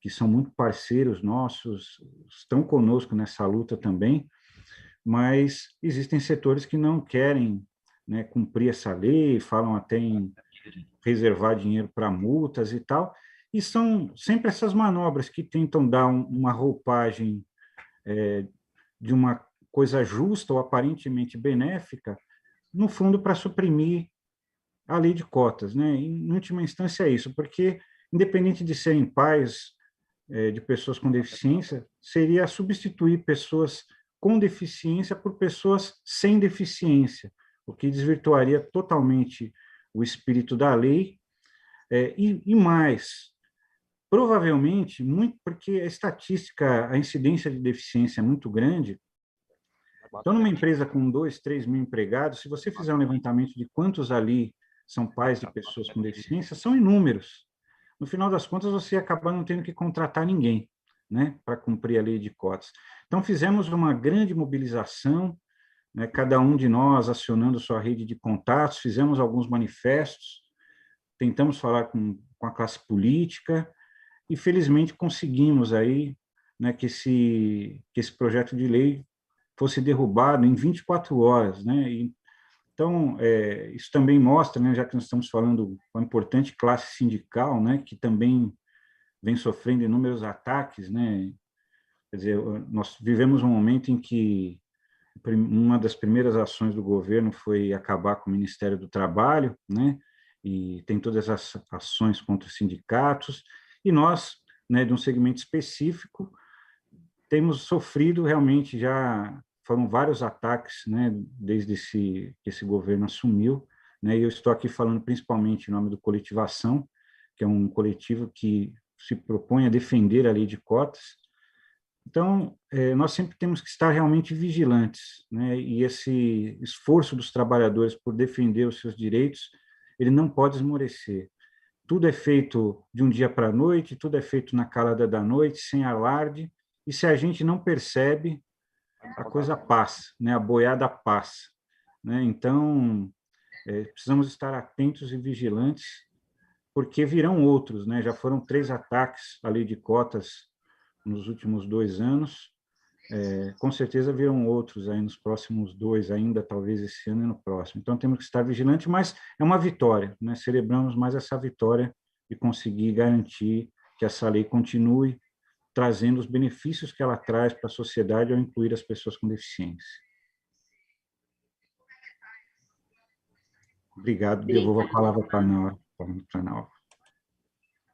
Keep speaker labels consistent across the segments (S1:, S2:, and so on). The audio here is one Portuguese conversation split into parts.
S1: que são muito parceiros nossos, estão conosco nessa luta também, mas existem setores que não querem, né, cumprir essa lei, falam até em reservar dinheiro para multas e tal, e são sempre essas manobras que tentam dar uma roupagem de uma coisa justa ou aparentemente benéfica, no fundo, para suprimir a lei de cotas, né? Em última instância é isso, porque independente de serem pais de pessoas com deficiência, seria substituir pessoas com deficiência por pessoas sem deficiência, o que desvirtuaria totalmente o espírito da lei, e mais, provavelmente, muito porque a estatística, a incidência de deficiência é muito grande. Então, numa empresa com 2, 3 mil empregados, se você fizer um levantamento de quantos ali são pais de pessoas com deficiência, são inúmeros. No final das contas, você acaba não tendo que contratar ninguém, né, para cumprir a lei de cotas. Então, fizemos uma grande mobilização, né, cada um de nós acionando sua rede de contatos, fizemos alguns manifestos, tentamos falar com a classe política e, felizmente, conseguimos aí, né, que esse projeto de lei fosse derrubado em 24 horas, né? Então, isso também mostra, né, já que nós estamos falando com a importante classe sindical, né, que também vem sofrendo inúmeros ataques, né? Quer dizer, nós vivemos um momento em que uma das primeiras ações do governo foi acabar com o Ministério do Trabalho, né? E tem todas as ações contra os sindicatos, e nós, né, de um segmento específico, temos sofrido realmente já, foram vários ataques, né, desde que esse governo assumiu, né, e eu estou aqui falando principalmente em nome do Coletivação, que é um coletivo que se propõe a defender a lei de cotas. Então, nós sempre temos que estar realmente vigilantes, né, e esse esforço dos trabalhadores por defender os seus direitos, ele não pode esmorecer. Tudo é feito de um dia para a noite, tudo é feito na calada da noite, sem alarde, e se a gente não percebe, a coisa passa, né? A boiada passa, né? Então, precisamos estar atentos e vigilantes, porque virão outros, né? Já foram 3 ataques à lei de cotas nos últimos 2 anos, com certeza virão outros aí nos próximos 2, ainda talvez esse ano e no próximo. Então, temos que estar vigilantes, mas é uma vitória, né? Celebramos mais essa vitória de conseguir garantir que essa lei continue trazendo os benefícios que ela traz para a sociedade ao incluir as pessoas com deficiência. Obrigado, devolvo a palavra para a Naura.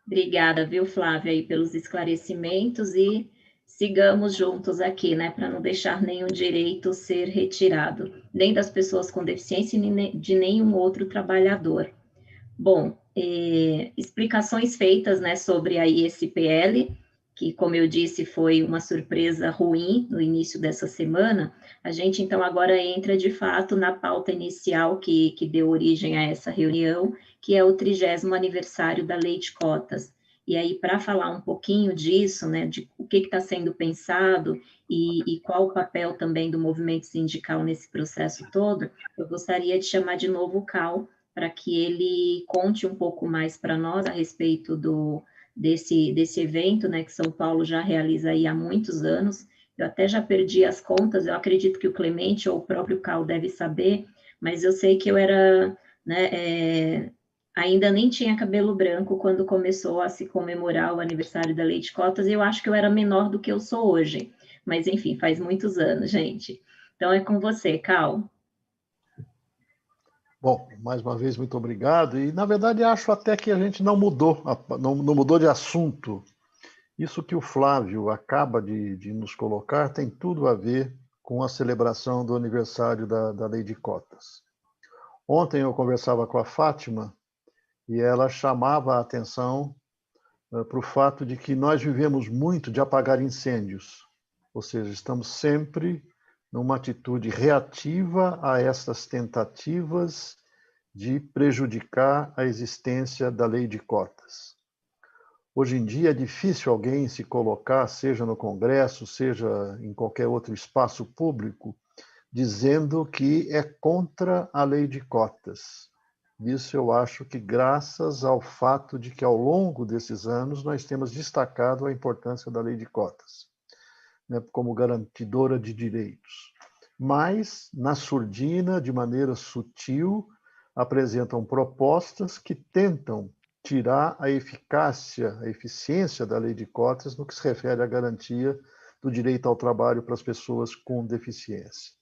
S2: Obrigada, viu, Flávia, aí pelos esclarecimentos, e sigamos juntos aqui, né, para não deixar nenhum direito ser retirado, nem das pessoas com deficiência, nem de nenhum outro trabalhador. Bom, explicações feitas, né, sobre aí esse PL, que, como eu disse, foi uma surpresa ruim no início dessa semana. A gente, então, agora entra, de fato, na pauta inicial que deu origem a essa reunião, que é o 30º aniversário da Lei de Cotas. E aí, para falar um pouquinho disso, né, de o que está sendo pensado e qual o papel também do movimento sindical nesse processo todo, eu gostaria de chamar de novo o Cal, para que ele conte um pouco mais para nós a respeito desse evento, né, que São Paulo já realiza aí há muitos anos. Eu até já perdi as contas, eu acredito que o Clemente ou o próprio Cal deve saber, mas eu sei que eu era, né, ainda nem tinha cabelo branco quando começou a se comemorar o aniversário da Lei de Cotas, e eu acho que eu era menor do que eu sou hoje, mas enfim, faz muitos anos, gente. Então é com você, Cal.
S3: Bom, mais uma vez, muito obrigado. E, na verdade, acho até que a gente não mudou, não mudou de assunto. Isso que o Flávio acaba de nos colocar tem tudo a ver com a celebração do aniversário da Lei de Cotas. Ontem eu conversava com a Fátima e ela chamava a atenção para o fato de que nós vivemos muito de apagar incêndios, ou seja, estamos sempre numa atitude reativa a essas tentativas de prejudicar a existência da lei de cotas. Hoje em dia é difícil alguém se colocar, seja no Congresso, seja em qualquer outro espaço público, dizendo que é contra a lei de cotas. Isso eu acho que graças ao fato de que, ao longo desses anos, nós temos destacado a importância da lei de cotas, né, como garantidora de direitos. Mas, na surdina, de maneira sutil, apresentam propostas que tentam tirar a eficácia, a eficiência da lei de cotas no que se refere à garantia do direito ao trabalho para as pessoas com deficiência.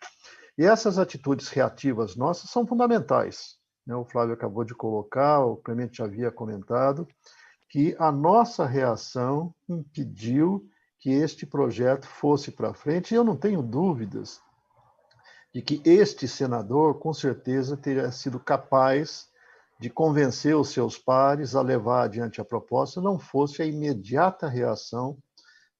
S3: E essas atitudes reativas nossas são fundamentais. O Flávio acabou de colocar, o Clemente já havia comentado, que a nossa reação impediu que este projeto fosse para frente, e eu não tenho dúvidas de que este senador, com certeza, teria sido capaz de convencer os seus pares a levar adiante a proposta, não fosse a imediata reação,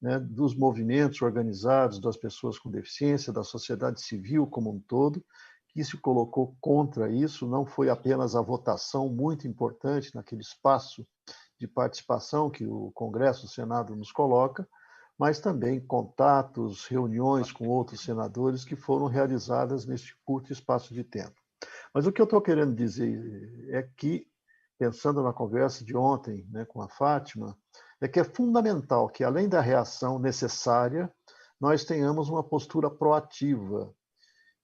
S3: né, dos movimentos organizados, das pessoas com deficiência, da sociedade civil como um todo, que se colocou contra isso. Não foi apenas a votação muito importante naquele espaço de participação que o Congresso, o Senado nos coloca, mas também contatos, reuniões com outros senadores que foram realizadas neste curto espaço de tempo. Mas o que eu estou querendo dizer é que, pensando na conversa de ontem, né, com a Fátima, é que é fundamental que, além da reação necessária, nós tenhamos uma postura proativa.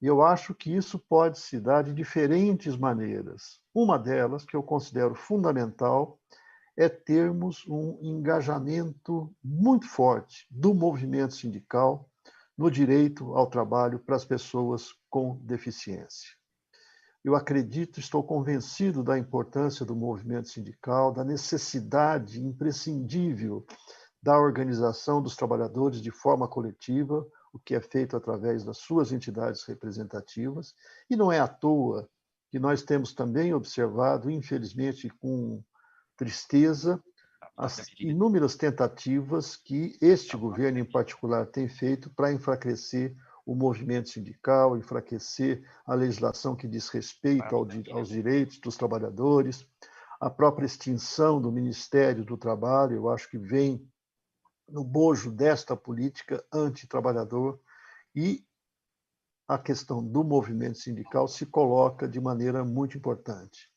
S3: E eu acho que isso pode se dar de diferentes maneiras. Uma delas, que eu considero fundamental, é termos um engajamento muito forte do movimento sindical no direito ao trabalho para as pessoas com deficiência. Eu acredito, estou convencido da importância do movimento sindical, da necessidade imprescindível da organização dos trabalhadores de forma coletiva, o que é feito através das suas entidades representativas, e não é à toa que nós temos também observado, infelizmente, com tristeza, as inúmeras tentativas que este governo, em particular, tem feito para enfraquecer o movimento sindical, enfraquecer a legislação que diz respeito aos direitos dos trabalhadores, a própria extinção do Ministério do Trabalho, eu acho que vem no bojo desta política antitrabalhador, e a questão do movimento sindical se coloca de maneira muito importante.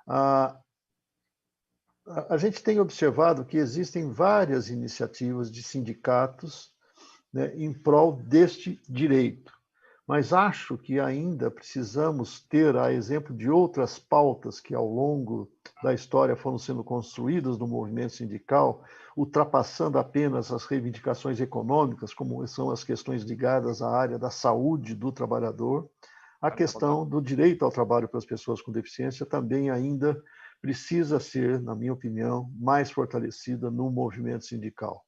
S3: A gente tem observado que existem várias iniciativas de sindicatos, né, em prol deste direito, mas acho que ainda precisamos ter, a exemplo de outras pautas que ao longo da história foram sendo construídas no movimento sindical, ultrapassando apenas as reivindicações econômicas, como são as questões ligadas à área da saúde do trabalhador, a questão do direito ao trabalho para as pessoas com deficiência também ainda precisa ser, na minha opinião, mais fortalecida no movimento sindical.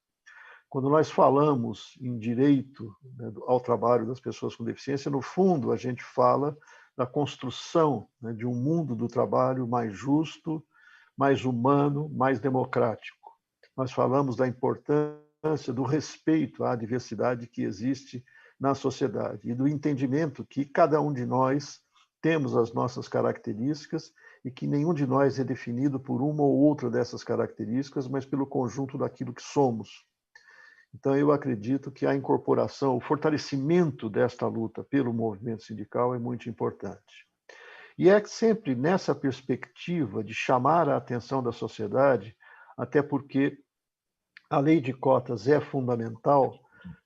S3: Quando nós falamos em direito, né, ao trabalho das pessoas com deficiência, no fundo, a gente fala da construção, né, de um mundo do trabalho mais justo, mais humano, mais democrático. Nós falamos da importância do respeito à diversidade que existe na sociedade e do entendimento que cada um de nós temos as nossas características e que nenhum de nós é definido por uma ou outra dessas características, mas pelo conjunto daquilo que somos. Então, eu acredito que a incorporação, o fortalecimento desta luta pelo movimento sindical é muito importante. E é sempre nessa perspectiva de chamar a atenção da sociedade, até porque a lei de cotas é fundamental,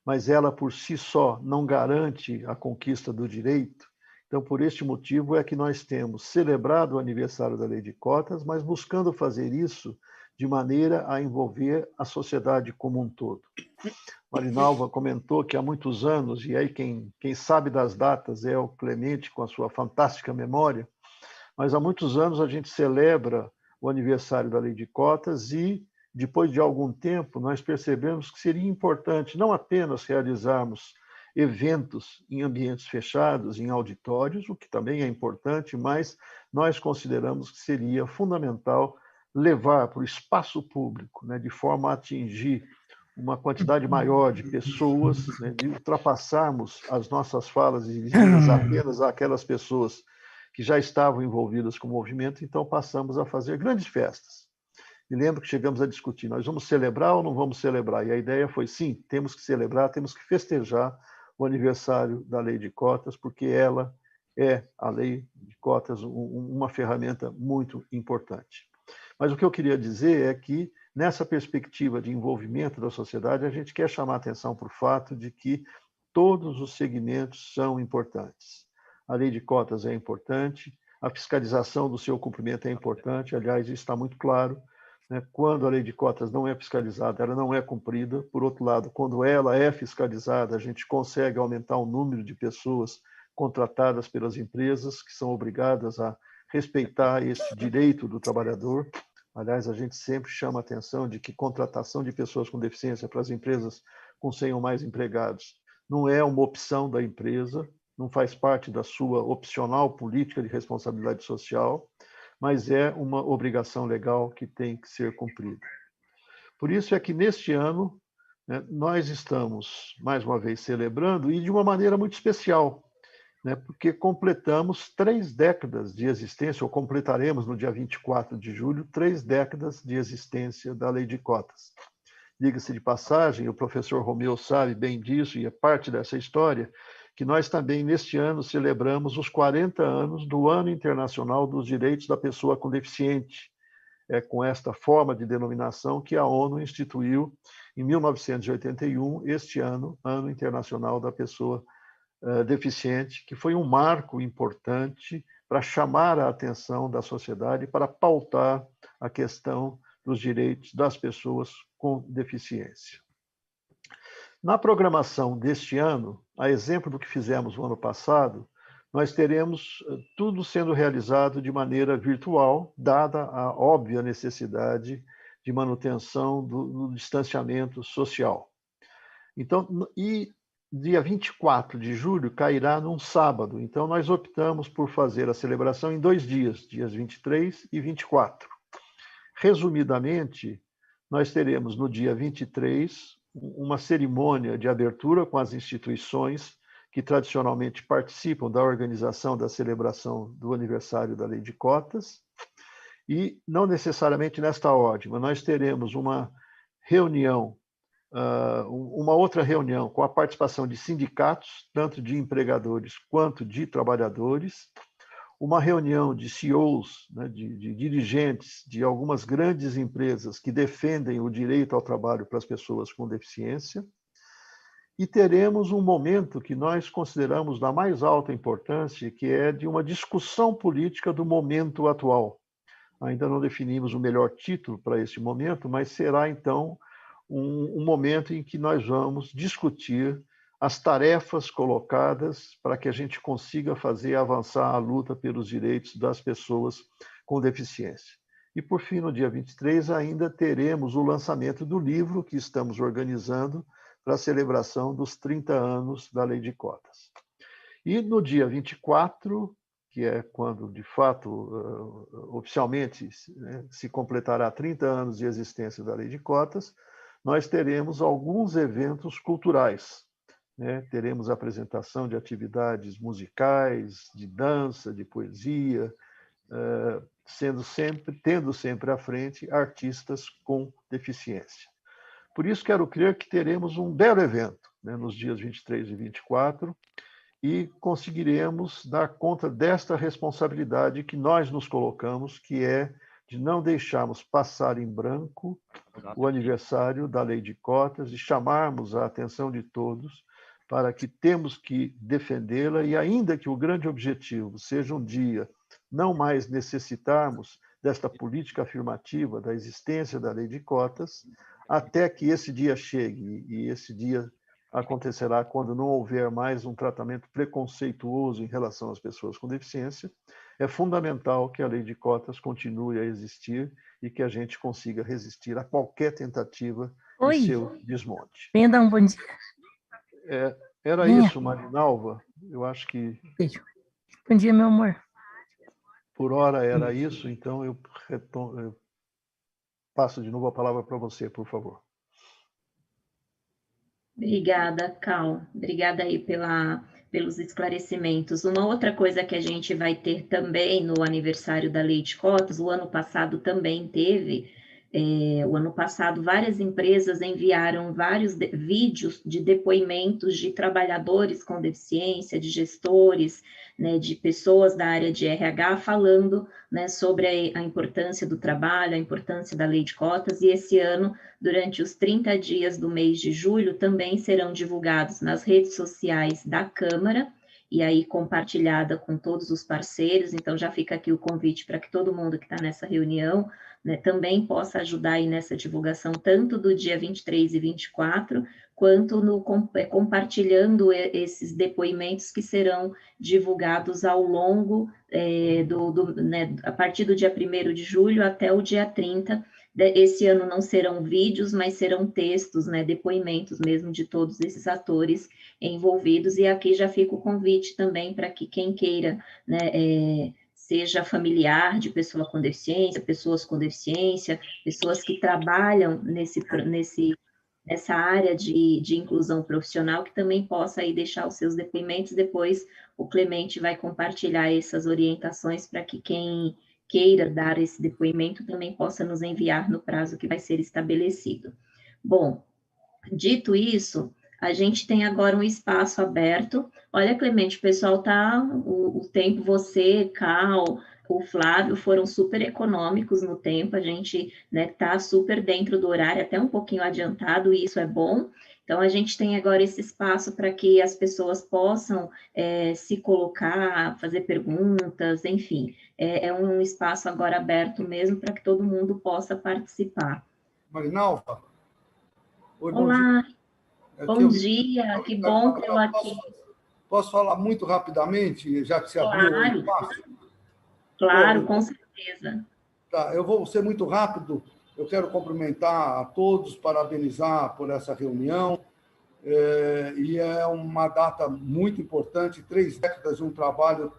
S3: mas ela por si só não garante a conquista do direito. Então, por este motivo é que nós temos celebrado o aniversário da lei de cotas, mas buscando fazer isso de maneira a envolver a sociedade como um todo. Marinalva comentou que há muitos anos, e aí quem sabe das datas é o Clemente com a sua fantástica memória, mas há muitos anos a gente celebra o aniversário da lei de cotas e, depois de algum tempo, nós percebemos que seria importante não apenas realizarmos eventos em ambientes fechados, em auditórios, o que também é importante, mas nós consideramos que seria fundamental levar para o espaço público, né, de forma a atingir uma quantidade maior de pessoas, né, de ultrapassarmos as nossas falas e dirigirmos apenas àquelas pessoas que já estavam envolvidas com o movimento, então passamos a fazer grandes festas. Me lembro que chegamos a discutir, nós vamos celebrar ou não vamos celebrar? E a ideia foi, sim, temos que celebrar, temos que festejar o aniversário da lei de cotas, porque ela é a lei de cotas uma ferramenta muito importante. Mas o que eu queria dizer é que, nessa perspectiva de envolvimento da sociedade, a gente quer chamar a atenção para o fato de que todos os segmentos são importantes. A lei de cotas é importante, a fiscalização do seu cumprimento é importante, aliás, isso está muito claro, né? Quando a lei de cotas não é fiscalizada, ela não é cumprida. Por outro lado, quando ela é fiscalizada, a gente consegue aumentar o número de pessoas contratadas pelas empresas, que são obrigadas a respeitar esse direito do trabalhador. Aliás, a gente sempre chama a atenção de que contratação de pessoas com deficiência para as empresas com 100 ou mais empregados não é uma opção da empresa, não faz parte da sua opcional política de responsabilidade social, mas é uma obrigação legal que tem que ser cumprida. Por isso é que, neste ano, né, nós estamos, mais uma vez, celebrando, e de uma maneira muito especial, né, porque completamos 3 décadas de existência, ou completaremos no dia 24 de julho, 3 décadas de existência da lei de cotas. Diga-se de passagem, o professor Romeu sabe bem disso, e é parte dessa história, que nós também, neste ano, celebramos os 40 anos do Ano Internacional dos Direitos da Pessoa com Deficiente. É com esta forma de denominação que a ONU instituiu, em 1981, este ano, Ano Internacional da Pessoa deficiente, que foi um marco importante para chamar a atenção da sociedade, para pautar a questão dos direitos das pessoas com deficiência. Na programação deste ano, a exemplo do que fizemos no ano passado, nós teremos tudo sendo realizado de maneira virtual, dada a óbvia necessidade de manutenção do distanciamento social. Então, e dia 24 de julho cairá num sábado, então nós optamos por fazer a celebração em 2 dias, dias 23 e 24. Resumidamente, nós teremos no dia 23 uma cerimônia de abertura com as instituições que tradicionalmente participam da organização da celebração do aniversário da Lei de Cotas, e não necessariamente nesta ordem, mas nós teremos uma reunião, uma outra reunião com a participação de sindicatos, tanto de empregadores quanto de trabalhadores, uma reunião de CEOs, né, de dirigentes de algumas grandes empresas que defendem o direito ao trabalho para as pessoas com deficiência, e teremos um momento que nós consideramos da mais alta importância, que é de uma discussão política do momento atual. Ainda não definimos o melhor título para esse momento, mas será, então, um momento em que nós vamos discutir as tarefas colocadas para que a gente consiga fazer avançar a luta pelos direitos das pessoas com deficiência. E, por fim, no dia 23, ainda teremos o lançamento do livro que estamos organizando para a celebração dos 30 anos da Lei de Cotas. E no dia 24, que é quando, de fato, oficialmente se completará 30 anos de existência da Lei de Cotas, nós teremos alguns eventos culturais. Teremos apresentação de atividades musicais, de dança, de poesia, tendo sempre à frente artistas com deficiência. Por isso, quero crer que teremos um belo evento, nos dias 23 e 24, e conseguiremos dar conta desta responsabilidade que nós nos colocamos, que é de não deixarmos passar em branco o aniversário da Lei de Cotas e chamarmos a atenção de todos para que temos que defendê-la, e ainda que o grande objetivo seja um dia não mais necessitarmos desta política afirmativa da existência da Lei de Cotas, até que esse dia chegue, e esse dia acontecerá quando não houver mais um tratamento preconceituoso em relação às pessoas com deficiência, é fundamental que a Lei de Cotas continue a existir e que a gente consiga resistir a qualquer tentativa de seu desmonte.
S4: Venha dar um bom dia.
S3: Era isso, Marinalva. Eu acho que...
S4: Beijo. Bom dia, meu amor.
S3: Por hora era isso, então eu passo de novo a palavra para você, por favor.
S2: Obrigada, Cal. Obrigada aí pelos esclarecimentos. Uma outra coisa que a gente vai ter também no aniversário da Lei de Cotas, o ano passado também teve, O ano passado, várias empresas enviaram vários vídeos de depoimentos de trabalhadores com deficiência, de gestores, né, de pessoas da área de RH, falando, né, sobre a importância do trabalho, a importância da lei de cotas, e esse ano, durante os 30 dias do mês de julho, também serão divulgados nas redes sociais da Câmara, e aí compartilhada com todos os parceiros. Então já fica aqui o convite para que todo mundo que está nessa reunião, né, também possa ajudar aí nessa divulgação, tanto do dia 23 e 24, quanto no compartilhando esses depoimentos que serão divulgados ao longo né, a partir do dia 1º de julho até o dia 30. Esse ano não serão vídeos, mas serão textos, né, depoimentos mesmo de todos esses atores envolvidos, e aqui já fica o convite também para que quem queira, né, seja familiar de pessoa com deficiência, pessoas com deficiência, pessoas que trabalham nessa área de inclusão profissional, que também possa aí deixar os seus depoimentos. Depois o Clemente vai compartilhar essas orientações para que quem queira dar esse depoimento também possa nos enviar no prazo que vai ser estabelecido. Bom, dito isso, a gente tem agora um espaço aberto. Olha, Clemente, o pessoal tá, o tempo, você, Cal, o Flávio, foram super econômicos no tempo, a gente, né, tá super dentro do horário, até um pouquinho adiantado, e isso é bom. Então, a gente tem agora esse espaço para que as pessoas possam se colocar, fazer perguntas, enfim. É um espaço agora aberto mesmo para que todo mundo possa participar.
S5: Marinalva? Oi,
S2: olá, bom dia, que bom
S5: tê-lo
S2: tê-lo aqui.
S5: Posso falar muito rapidamente, já que você abriu o espaço?
S2: Claro, com certeza.
S5: Tá, eu vou ser muito rápido. Eu quero cumprimentar a todos, parabenizar por essa reunião. E é uma data muito importante, 3 décadas de um trabalho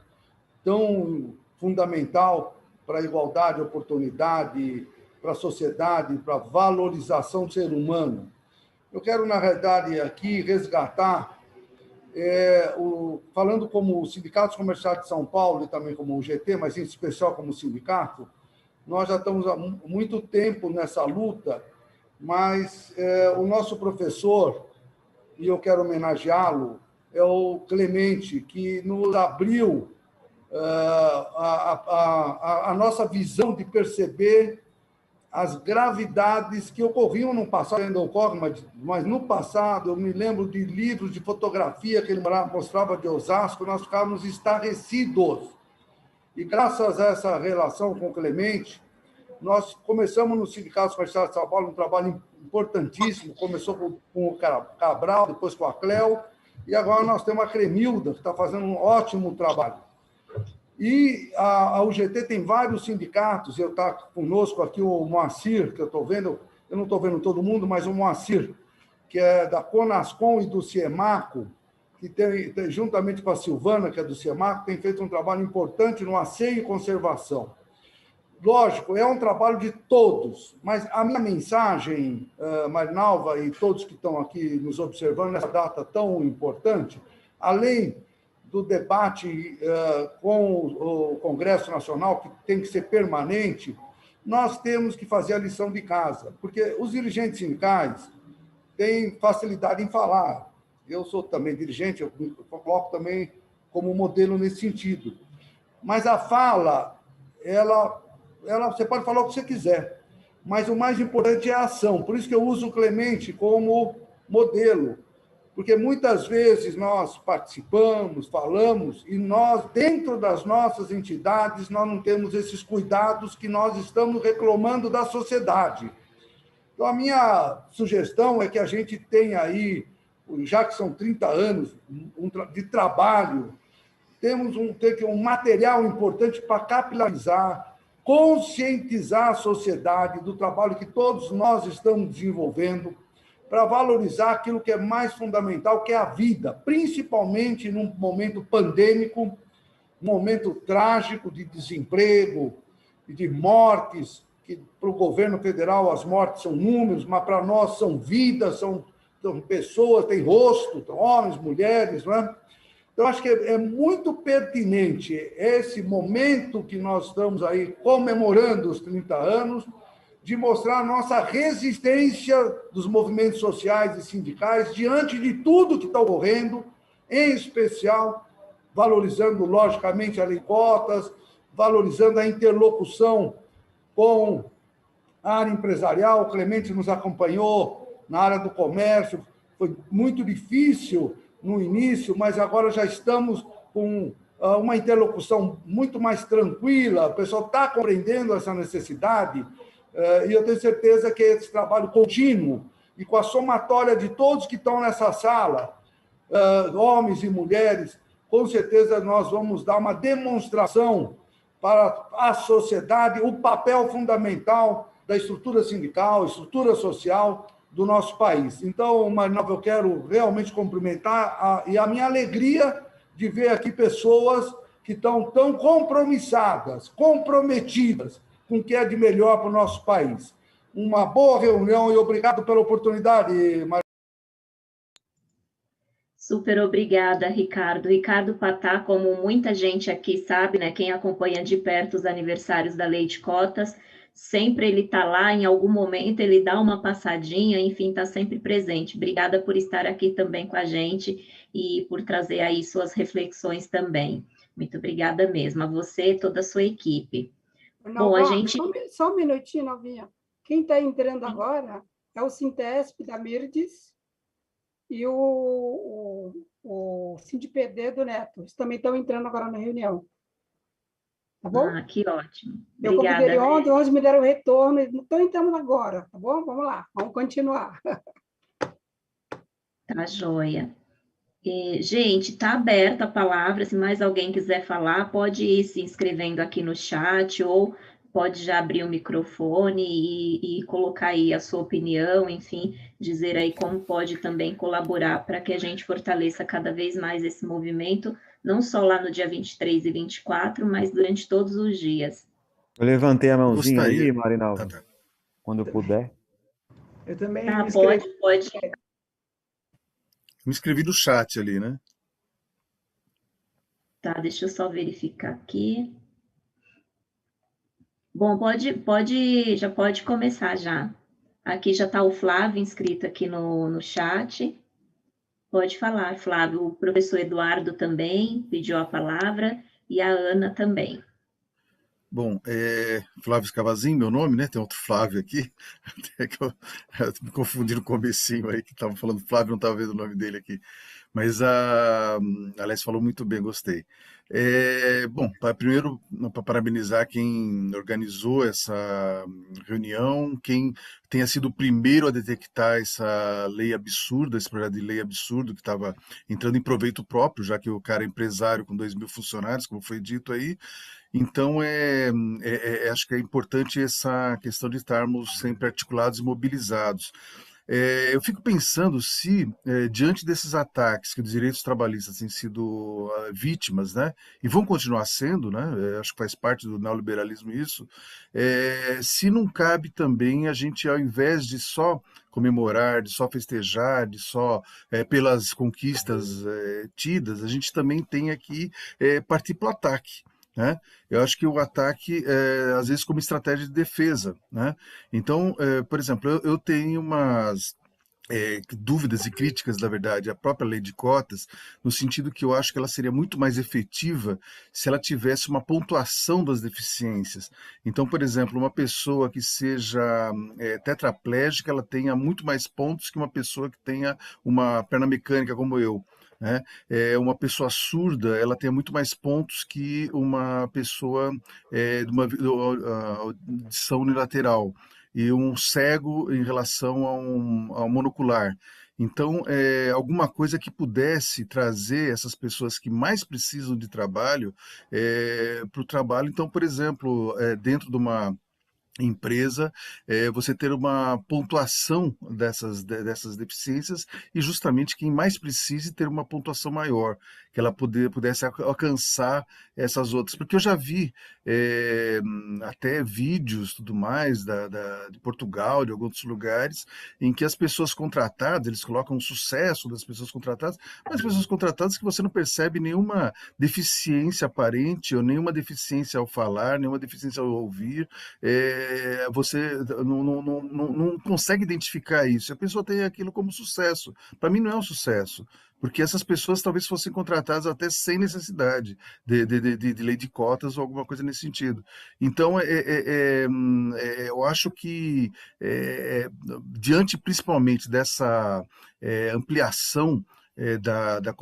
S5: tão fundamental para a igualdade de oportunidade, para a sociedade, para a valorização do ser humano. Eu quero, na realidade, aqui resgatar, falando como o Sindicato Comercial de São Paulo e também como o GT, mas em especial como sindicato, nós já estamos há muito tempo nessa luta, mas o nosso professor, e eu quero homenageá-lo, é o Clemente, que nos abriu a nossa visão de perceber as gravidades que ocorriam no passado, ainda ocorrem, mas no passado, eu me lembro de livros de fotografia que ele mostrava de Osasco, nós ficávamos estarrecidos. E graças a essa relação com o Clemente, nós começamos no Sindicato Comercial de São Paulo um trabalho importantíssimo, começou com o Cabral, depois com a Cleo, e agora nós temos a Cremilda, que está fazendo um ótimo trabalho. E a UGT tem vários sindicatos, está conosco aqui o Moacir, que eu estou vendo, eu não estou vendo todo mundo, mas o Moacir, que é da Conascom e do Ciemaco, que tem, juntamente com a Silvana, que é do Ciemaco, tem feito um trabalho importante no asseio e conservação. Lógico, é um trabalho de todos, mas a minha mensagem, Marinalva e todos que estão aqui nos observando nessa data tão importante, além do debate com o Congresso Nacional, que tem que ser permanente, nós temos que fazer a lição de casa, porque os dirigentes sindicais têm facilidade em falar. Eu sou também dirigente, eu me coloco também como modelo nesse sentido. Mas a fala, você pode falar o que você quiser, mas o mais importante é a ação. Por isso que eu uso o Clemente como modelo, porque muitas vezes nós participamos, falamos, e nós, dentro das nossas entidades, nós não temos esses cuidados que nós estamos reclamando da sociedade. Então, a minha sugestão é que a gente tenha aí, já que são 30 anos de trabalho, temos um material importante para capilarizar, conscientizar a sociedade do trabalho que todos nós estamos desenvolvendo, para valorizar aquilo que é mais fundamental, que é a vida, principalmente num momento pandêmico, um momento trágico de desemprego e de mortes, que para o governo federal as mortes são números, mas para nós são vidas, são pessoas, têm rosto, homens, mulheres, não é? Então, acho que é muito pertinente esse momento que nós estamos aí comemorando os 30 anos, de mostrar a nossa resistência dos movimentos sociais e sindicais diante de tudo que está ocorrendo, em especial valorizando, logicamente, a lei de cotas, valorizando a interlocução com a área empresarial. O Clemente nos acompanhou na área do comércio, foi muito difícil no início, mas agora já estamos com uma interlocução muito mais tranquila, o pessoal está compreendendo essa necessidade, e eu tenho certeza que esse trabalho contínuo, e com a somatória de todos que estão nessa sala, homens e mulheres, com certeza nós vamos dar uma demonstração para a sociedade, o papel fundamental da estrutura sindical, estrutura social do nosso país. Então, Marinalva, eu quero realmente cumprimentar e a minha alegria de ver aqui pessoas que estão tão compromissadas, comprometidas com o que é de melhor para o nosso país. Uma boa reunião e obrigado pela oportunidade, Marinalva.
S2: Super obrigada, Ricardo. Ricardo Patá, como muita gente aqui sabe, né, quem acompanha de perto os aniversários da Lei de Cotas, sempre ele está lá, em algum momento ele dá uma passadinha, enfim, está sempre presente. Obrigada por estar aqui também com a gente e por trazer aí suas reflexões também. Muito obrigada mesmo, a você e toda a sua equipe.
S6: Não,
S2: bom, a gente...
S6: Só um minutinho, Novinha. Quem está entrando agora é o Sintesp da Mirdes e o SindPD do Neto. Eles também estão entrando agora na reunião. Tá bom?
S2: Ah, que ótimo.
S6: Eu convidei ontem, hoje me deram retorno, então entramos agora, tá bom? Vamos lá, vamos continuar.
S2: Tá joia. Gente, tá aberta a palavra, se mais alguém quiser falar, pode ir se inscrevendo aqui no chat, ou pode já abrir o microfone e colocar aí a sua opinião, enfim, dizer aí como pode também colaborar para que a gente fortaleça cada vez mais esse movimento, não só lá no dia 23 e 24, mas durante todos os dias.
S7: Eu levantei a mãozinha aí, Marinalva, quando eu puder.
S6: Eu também
S2: me inscrevi. Pode.
S8: Me inscrevi no chat ali, né?
S2: Tá, deixa eu só verificar aqui. Bom, já pode começar já. Aqui já está o Flávio inscrito aqui no chat. Pode falar, Flávio. O professor Eduardo também pediu a palavra e a Ana também.
S8: Bom, Flávio Escavazinho, meu nome, né? Tem outro Flávio aqui. Até que eu me confundi no comecinho aí, que estavam falando Flávio, não estava vendo o nome dele aqui. Mas a Alessia falou muito bem, gostei. Bom, primeiro, para parabenizar quem organizou essa reunião, quem tenha sido o primeiro a detectar essa lei absurda, esse projeto de lei absurdo que estava entrando em proveito próprio, já que o cara é empresário com 2.000 funcionários, como foi dito aí. Então, acho que é importante essa questão de estarmos sempre articulados e mobilizados. Eu fico pensando se, diante desses ataques que os direitos trabalhistas têm sido vítimas, né, e vão continuar sendo, né, acho que faz parte do neoliberalismo isso, se não cabe também a gente, ao invés de só comemorar, de só festejar, de só pelas conquistas tidas, a gente também tem aqui partir para o ataque. Né? Eu acho que o ataque, às vezes, como estratégia de defesa. Né? Então, por exemplo, eu tenho umas dúvidas e críticas, na verdade, à própria lei de cotas, no sentido que eu acho que ela seria muito mais efetiva se ela tivesse uma pontuação das deficiências. Então, por exemplo, uma pessoa que seja tetraplégica, ela tenha muito mais pontos que uma pessoa que tenha uma perna mecânica como eu. Né? Uma pessoa surda, ela tem muito mais pontos que uma pessoa de uma audição unilateral, e um cego em relação ao monocular. Então, alguma coisa que pudesse trazer essas pessoas que mais precisam de trabalho para o trabalho. Então, por exemplo, dentro de uma empresa, você ter uma pontuação dessas deficiências, e justamente quem mais precise ter uma pontuação maior, que ela pudesse alcançar essas outras. Porque eu já vi até vídeos, tudo mais, de Portugal, de alguns outros lugares, em que as pessoas contratadas, eles colocam o sucesso das pessoas contratadas, mas pessoas contratadas que você não percebe nenhuma deficiência aparente, ou nenhuma deficiência ao falar, nenhuma deficiência ao ouvir, você não consegue identificar isso. A pessoa tem aquilo como sucesso. Para mim não é um sucesso, porque essas pessoas talvez fossem contratadas até sem necessidade de lei de cotas ou alguma coisa nesse sentido. Então, eu acho que, diante principalmente dessa ampliação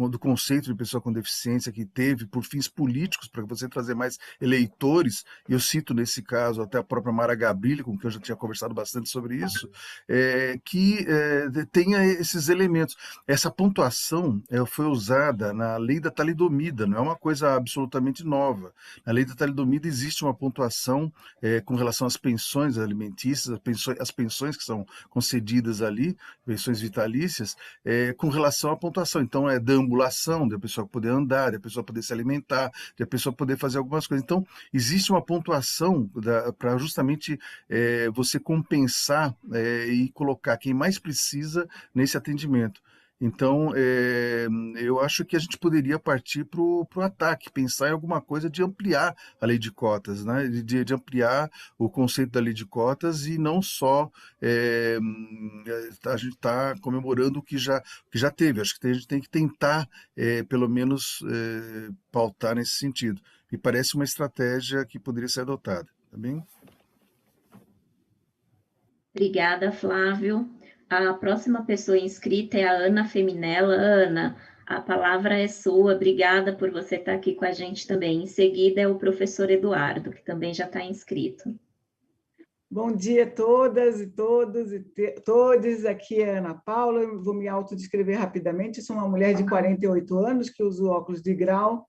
S8: do conceito de pessoa com deficiência que teve por fins políticos, para você trazer mais eleitores, e eu cito nesse caso até a própria Mara Gabrilli, com quem eu já tinha conversado bastante sobre isso, que tenha esses elementos. Essa pontuação foi usada na lei da talidomida, não é uma coisa absolutamente nova. Na lei da talidomida existe uma pontuação com relação às pensões alimentícias, as pensões que são concedidas ali, pensões vitalícias, com relação à pontuação. Então, é deambulação, de a pessoa poder andar, de a pessoa poder se alimentar, de a pessoa poder fazer algumas coisas. Então, existe uma pontuação para justamente você compensar e colocar quem mais precisa nesse atendimento. Então, eu acho que a gente poderia partir para o ataque, pensar em alguma coisa de ampliar a lei de cotas, né? de ampliar o conceito da lei de cotas e não só a gente está comemorando o que já teve. Acho que a gente tem que tentar, pelo menos, pautar nesse sentido. Me parece uma estratégia que poderia ser adotada. Tá bem?
S2: Obrigada, Flávio. A próxima pessoa inscrita é a Ana Feminella. Ana, a palavra é sua. Obrigada por você estar aqui com a gente também. Em seguida é o professor Eduardo, que também já está inscrito.
S9: Bom dia a todas e todos e todos. Aqui é a Ana Paula. Eu vou me autodescrever rapidamente. Sou uma mulher de 48 anos que uso óculos de grau.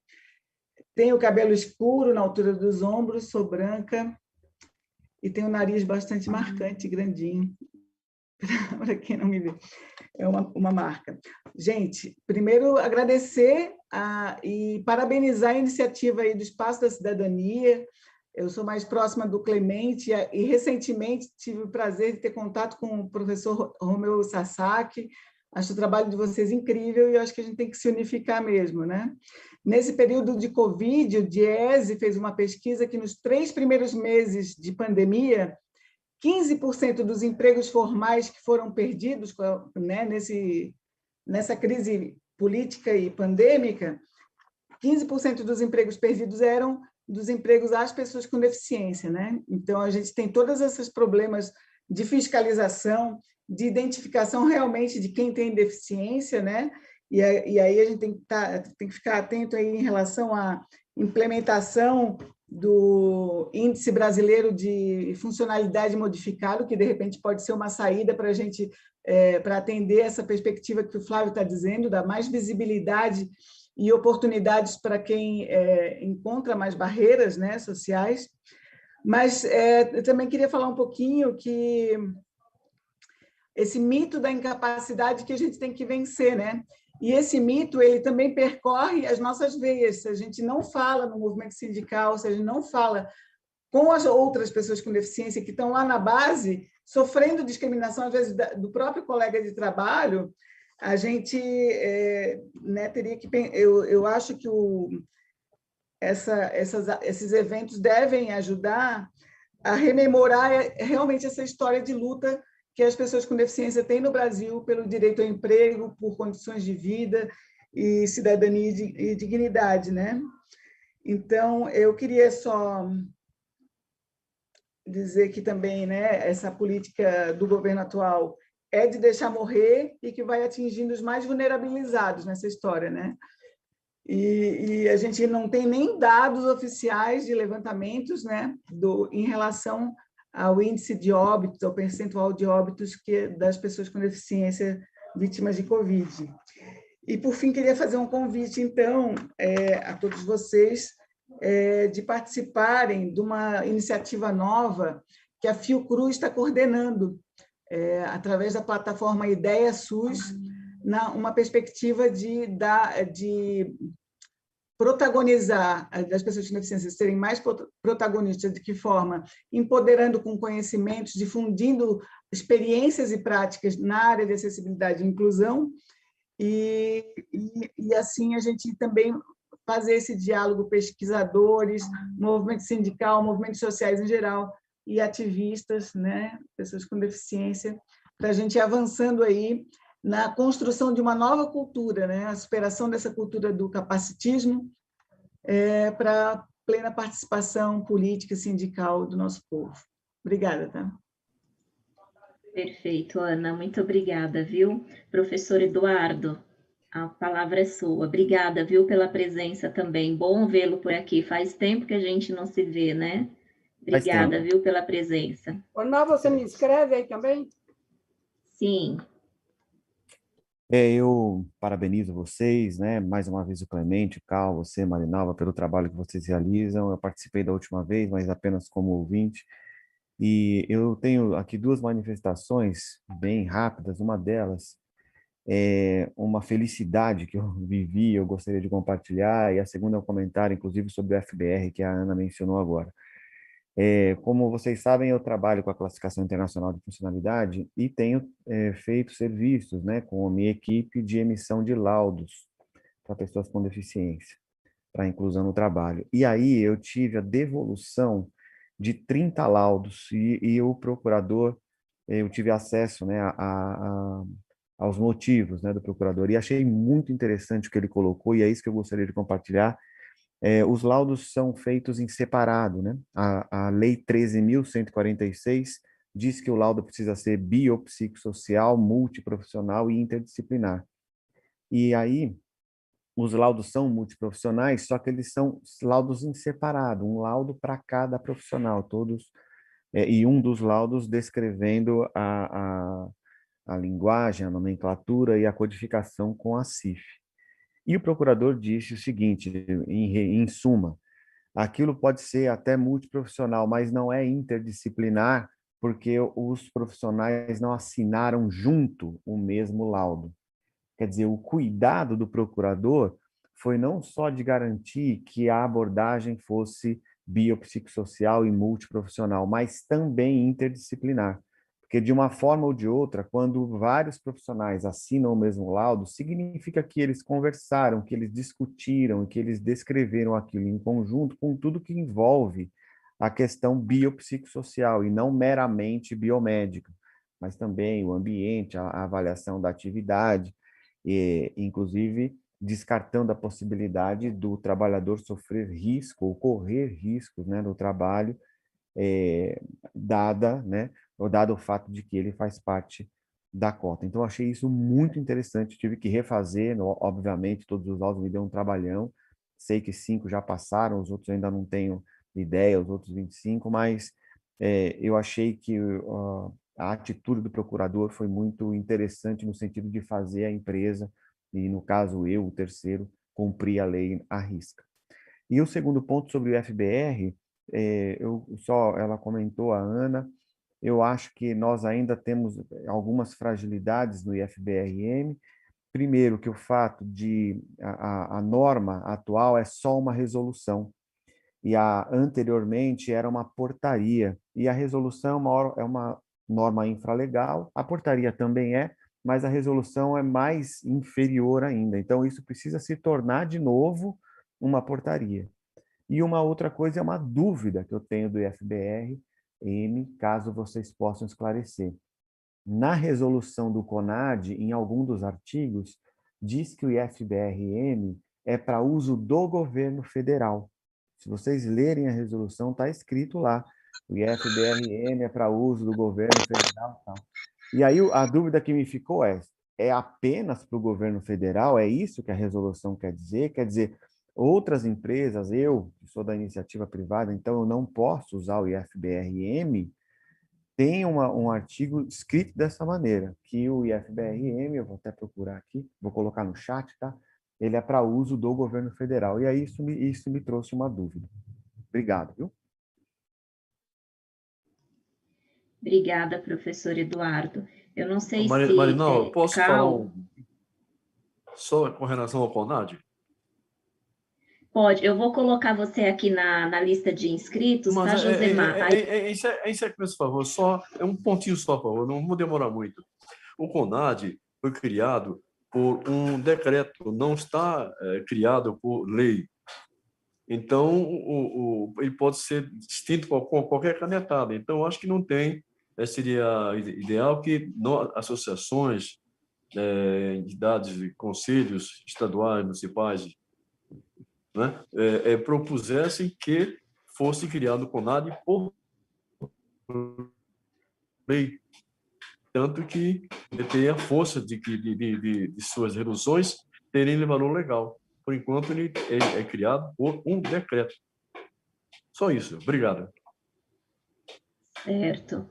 S9: Tenho cabelo escuro na altura dos ombros, sou branca e tenho o nariz bastante marcante, grandinho. Para quem não me vê, é uma marca. Gente, primeiro agradecer e parabenizar a iniciativa aí do Espaço da Cidadania. Eu sou mais próxima do Clemente e recentemente tive o prazer de ter contato com o professor Romeu Sasaki. Acho o trabalho de vocês incrível e acho que a gente tem que se unificar mesmo, né? Nesse período de Covid, o DIEESE fez uma pesquisa que nos 3 primeiros meses de pandemia, 15% dos empregos formais que foram perdidos, né, nessa crise política e pandêmica, 15% dos empregos perdidos eram dos empregos às pessoas com deficiência, né? Então, a gente tem todos esses problemas de fiscalização, de identificação realmente de quem tem deficiência, né? E aí a gente tem que ficar atento aí em relação à implementação do Índice Brasileiro de Funcionalidade Modificado, que, de repente, pode ser uma saída para a gente, para atender essa perspectiva que o Flávio está dizendo, dar mais visibilidade e oportunidades para quem encontra mais barreiras, né, sociais. Mas eu também queria falar um pouquinho que esse mito da incapacidade que a gente tem que vencer, né? E esse mito, ele também percorre as nossas veias. Se a gente não fala no movimento sindical, se a gente não fala com as outras pessoas com deficiência que estão lá na base, sofrendo discriminação, às vezes, do próprio colega de trabalho, a gente né, teria que... Eu acho que esses eventos devem ajudar a rememorar realmente essa história de luta que as pessoas com deficiência têm no Brasil pelo direito ao emprego, por condições de vida e cidadania e dignidade, né? Então, eu queria só dizer que também, né, essa política do governo atual é de deixar morrer e que vai atingindo os mais vulnerabilizados nessa história, né? E a gente não tem nem dados oficiais de levantamentos, né, em relação ao índice de óbitos, ao percentual de óbitos das pessoas com deficiência vítimas de Covid. E, por fim, queria fazer um convite, então, a todos vocês, de participarem de uma iniciativa nova que a Fiocruz está coordenando, através da plataforma Ideia SUS, uma perspectiva de protagonizar, das pessoas com deficiência serem mais protagonistas. De que forma? Empoderando com conhecimentos, difundindo experiências e práticas na área de acessibilidade e inclusão, e assim a gente também fazer esse diálogo pesquisadores, movimento sindical, movimentos sociais em geral, e ativistas, né, pessoas com deficiência, para a gente ir avançando aí na construção de uma nova cultura, né, a superação dessa cultura do capacitismo para plena participação política e sindical do nosso povo. Obrigada, tá?
S2: Perfeito, Ana, muito obrigada, viu? Professor Eduardo, a palavra é sua. Obrigada, viu, pela presença também. Bom vê-lo por aqui. Faz tempo que a gente não se vê, né? Obrigada, viu, pela presença.
S6: Ornal, você me inscreve aí também?
S2: Sim.
S7: Eu parabenizo vocês, né? Mais uma vez o Clemente, o Cal, você, Marinalva, pelo trabalho que vocês realizam. Eu participei da última vez, mas apenas como ouvinte. E eu tenho aqui duas manifestações bem rápidas. Uma delas é uma felicidade que eu vivi, eu gostaria de compartilhar, e a segunda é um comentário, inclusive, sobre o FBR, que a Ana mencionou agora. Como vocês sabem, eu trabalho com a classificação internacional de funcionalidade e tenho feito serviços, né, com a minha equipe de emissão de laudos para pessoas com deficiência, para inclusão no trabalho. E aí eu tive a devolução de 30 laudos e o procurador, eu tive acesso, né, aos motivos, né, do procurador, e achei muito interessante o que ele colocou, e é isso que eu gostaria de compartilhar. Os laudos são feitos em separado, né? A Lei 13.146 diz que o laudo precisa ser biopsicossocial, multiprofissional e interdisciplinar. E aí, os laudos são multiprofissionais, só que eles são laudos em separado, um laudo para cada profissional, todos, e um dos laudos descrevendo a linguagem, a nomenclatura e a codificação com a CIF. E o procurador disse o seguinte, em suma, aquilo pode ser até multiprofissional, mas não é interdisciplinar, porque os profissionais não assinaram junto o mesmo laudo. Quer dizer, o cuidado do procurador foi não só de garantir que a abordagem fosse biopsicossocial e multiprofissional, mas também interdisciplinar. Porque, de uma forma ou de outra, quando vários profissionais assinam o mesmo laudo, significa que eles conversaram, que eles discutiram, que eles descreveram aquilo em conjunto com tudo que envolve a questão biopsicossocial e não meramente biomédica, mas também o ambiente, a avaliação da atividade, e, inclusive, descartando a possibilidade do trabalhador sofrer risco ou correr riscos, né, no trabalho, dado o fato de que ele faz parte da cota. Então, eu achei isso muito interessante, tive que refazer, obviamente, todos os laudos me deu um trabalhão, sei que 5 já passaram, os outros ainda não tenho ideia, os outros 25, mas eu achei que a atitude do procurador foi muito interessante no sentido de fazer a empresa, e no caso eu, o terceiro, cumprir a lei à risca. E o segundo ponto sobre o FBR, ela comentou, a Ana, eu acho que nós ainda temos algumas fragilidades no IFBRM. Primeiro, que o fato de a norma atual é só uma resolução, e anteriormente era uma portaria, e a resolução é uma norma infralegal, a portaria também mas a resolução é mais inferior ainda. Então, isso precisa se tornar de novo uma portaria. E uma outra coisa é uma dúvida que eu tenho do IFBR-M, caso vocês possam esclarecer. Na resolução do CONAD, em algum dos artigos, diz que o IFBR-M é para uso do governo federal. Se vocês lerem a resolução, está escrito lá, o IFBR-M é para uso do governo federal. Tal. E aí a dúvida que me ficou é apenas para o governo federal? É isso que a resolução quer dizer? Quer dizer, outras empresas, eu, que sou da iniciativa privada, então eu não posso usar o IFBR-M, tem um artigo escrito dessa maneira, que o IFBR-M, eu vou até procurar aqui, vou colocar no chat, tá? Ele é para uso do governo federal. E aí isso me trouxe uma dúvida. Obrigado, viu?
S2: Obrigada, professor Eduardo. Eu não sei
S10: Marinal, posso
S2: Cal...
S10: falar só com relação ao CONAD?
S2: Pode, eu vou colocar você aqui na lista de inscritos, tá, Josemar?
S10: Em sequência, por favor, só um pontinho só, por favor, não vou demorar muito. O CONAD foi criado por um decreto, não está criado por lei. Então, ele pode ser distinto com qualquer canetada. Então, acho que não tem. Seria ideal que associações, entidades, conselhos estaduais, municipais, né, propusessem que fosse criado o CONAD por lei, tanto que tem a força de suas reduções terem valor legal. Por enquanto, ele é criado por um decreto. Só isso. Obrigado.
S2: Certo.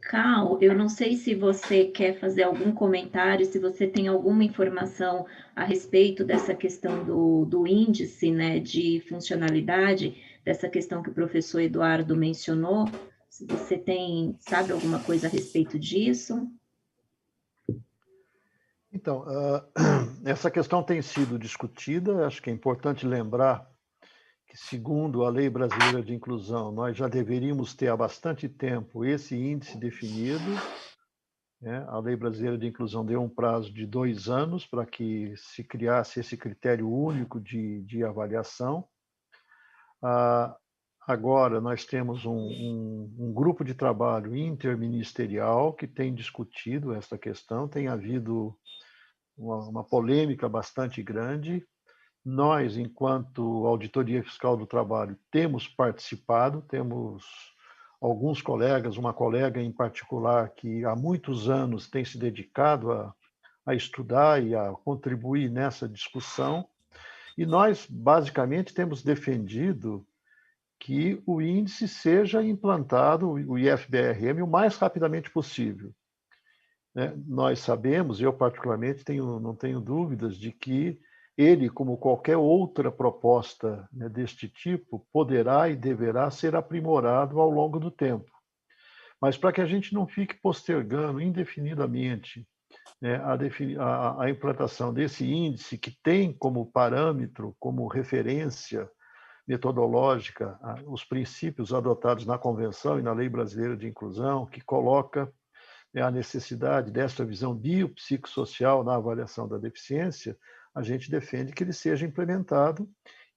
S2: Cal, eu não sei se você quer fazer algum comentário, se você tem alguma informação a respeito dessa questão do índice, né, de funcionalidade, dessa questão que o professor Eduardo mencionou. Se você sabe alguma coisa a respeito disso?
S3: Então, essa questão tem sido discutida. Acho que é importante lembrar que, segundo a Lei Brasileira de Inclusão, nós já deveríamos ter há bastante tempo esse índice definido. Né? A Lei Brasileira de Inclusão deu um prazo de 2 anos para que se criasse esse critério único de avaliação. Agora, nós temos um grupo de trabalho interministerial que tem discutido essa questão. Tem havido uma polêmica bastante grande. Nós, enquanto Auditoria Fiscal do Trabalho, temos participado, temos alguns colegas, uma colega em particular, que há muitos anos tem se dedicado a estudar e a contribuir nessa discussão. E nós, basicamente, temos defendido que o índice seja implantado, o IFBRM, o mais rapidamente possível. Nós sabemos, eu particularmente não tenho dúvidas de que ele, como qualquer outra proposta, né, deste tipo, poderá e deverá ser aprimorado ao longo do tempo. Mas para que a gente não fique postergando indefinidamente, né, a implantação desse índice, que tem como parâmetro, como referência metodológica, os princípios adotados na Convenção e na Lei Brasileira de Inclusão, que coloca a necessidade dessa visão biopsicossocial na avaliação da deficiência, a gente defende que ele seja implementado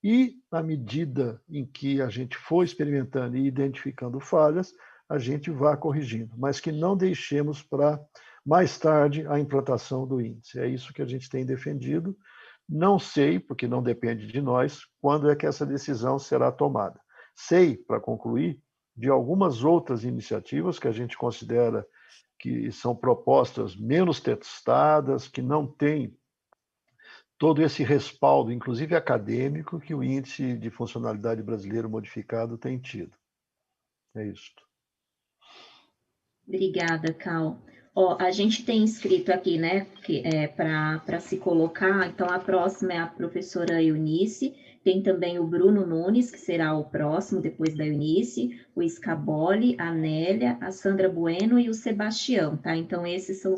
S3: e, na medida em que a gente for experimentando e identificando falhas, a gente vá corrigindo, mas que não deixemos para mais tarde a implantação do índice. É isso que a gente tem defendido. Não sei, porque não depende de nós, quando é que essa decisão será tomada. Sei, para concluir, de algumas outras iniciativas que a gente considera que são propostas menos testadas, que não têm todo esse respaldo, inclusive acadêmico, que o Índice de Funcionalidade Brasileiro Modificado tem tido. É isso.
S2: Obrigada, Cal. A gente tem inscrito aqui, né, para se colocar. Então, a próxima é a professora Eunice. Tem também o Bruno Nunes, que será o próximo, depois da Eunice, o Scaboli, a Nélia, a Sandra Bueno e o Sebastião, tá? Então, esses são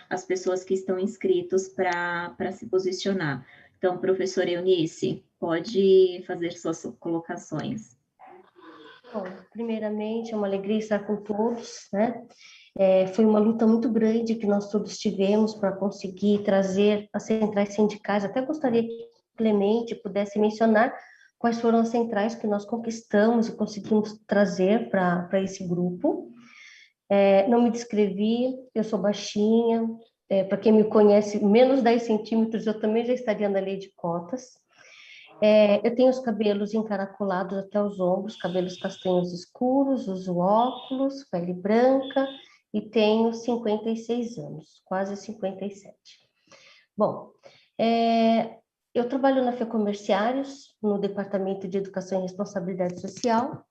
S2: as pessoas que estão inscritos para se posicionar. Então, professora Eunice, pode fazer suas colocações.
S11: Bom, primeiramente, é uma alegria estar com todos, né? Foi uma luta muito grande que nós todos tivemos para conseguir trazer as centrais sindicais. Até gostaria que Clemente pudesse mencionar quais foram as centrais que nós conquistamos e conseguimos trazer para esse grupo. Não me descrevi, eu sou baixinha, para quem me conhece, menos 10 centímetros, eu também já estaria na lei de cotas. Eu tenho os cabelos encaracolados até os ombros, cabelos castanhos escuros, uso óculos, pele branca e tenho 56 anos, quase 57. Bom, eu trabalho na FEComerciários, no Departamento de Educação e Responsabilidade Social,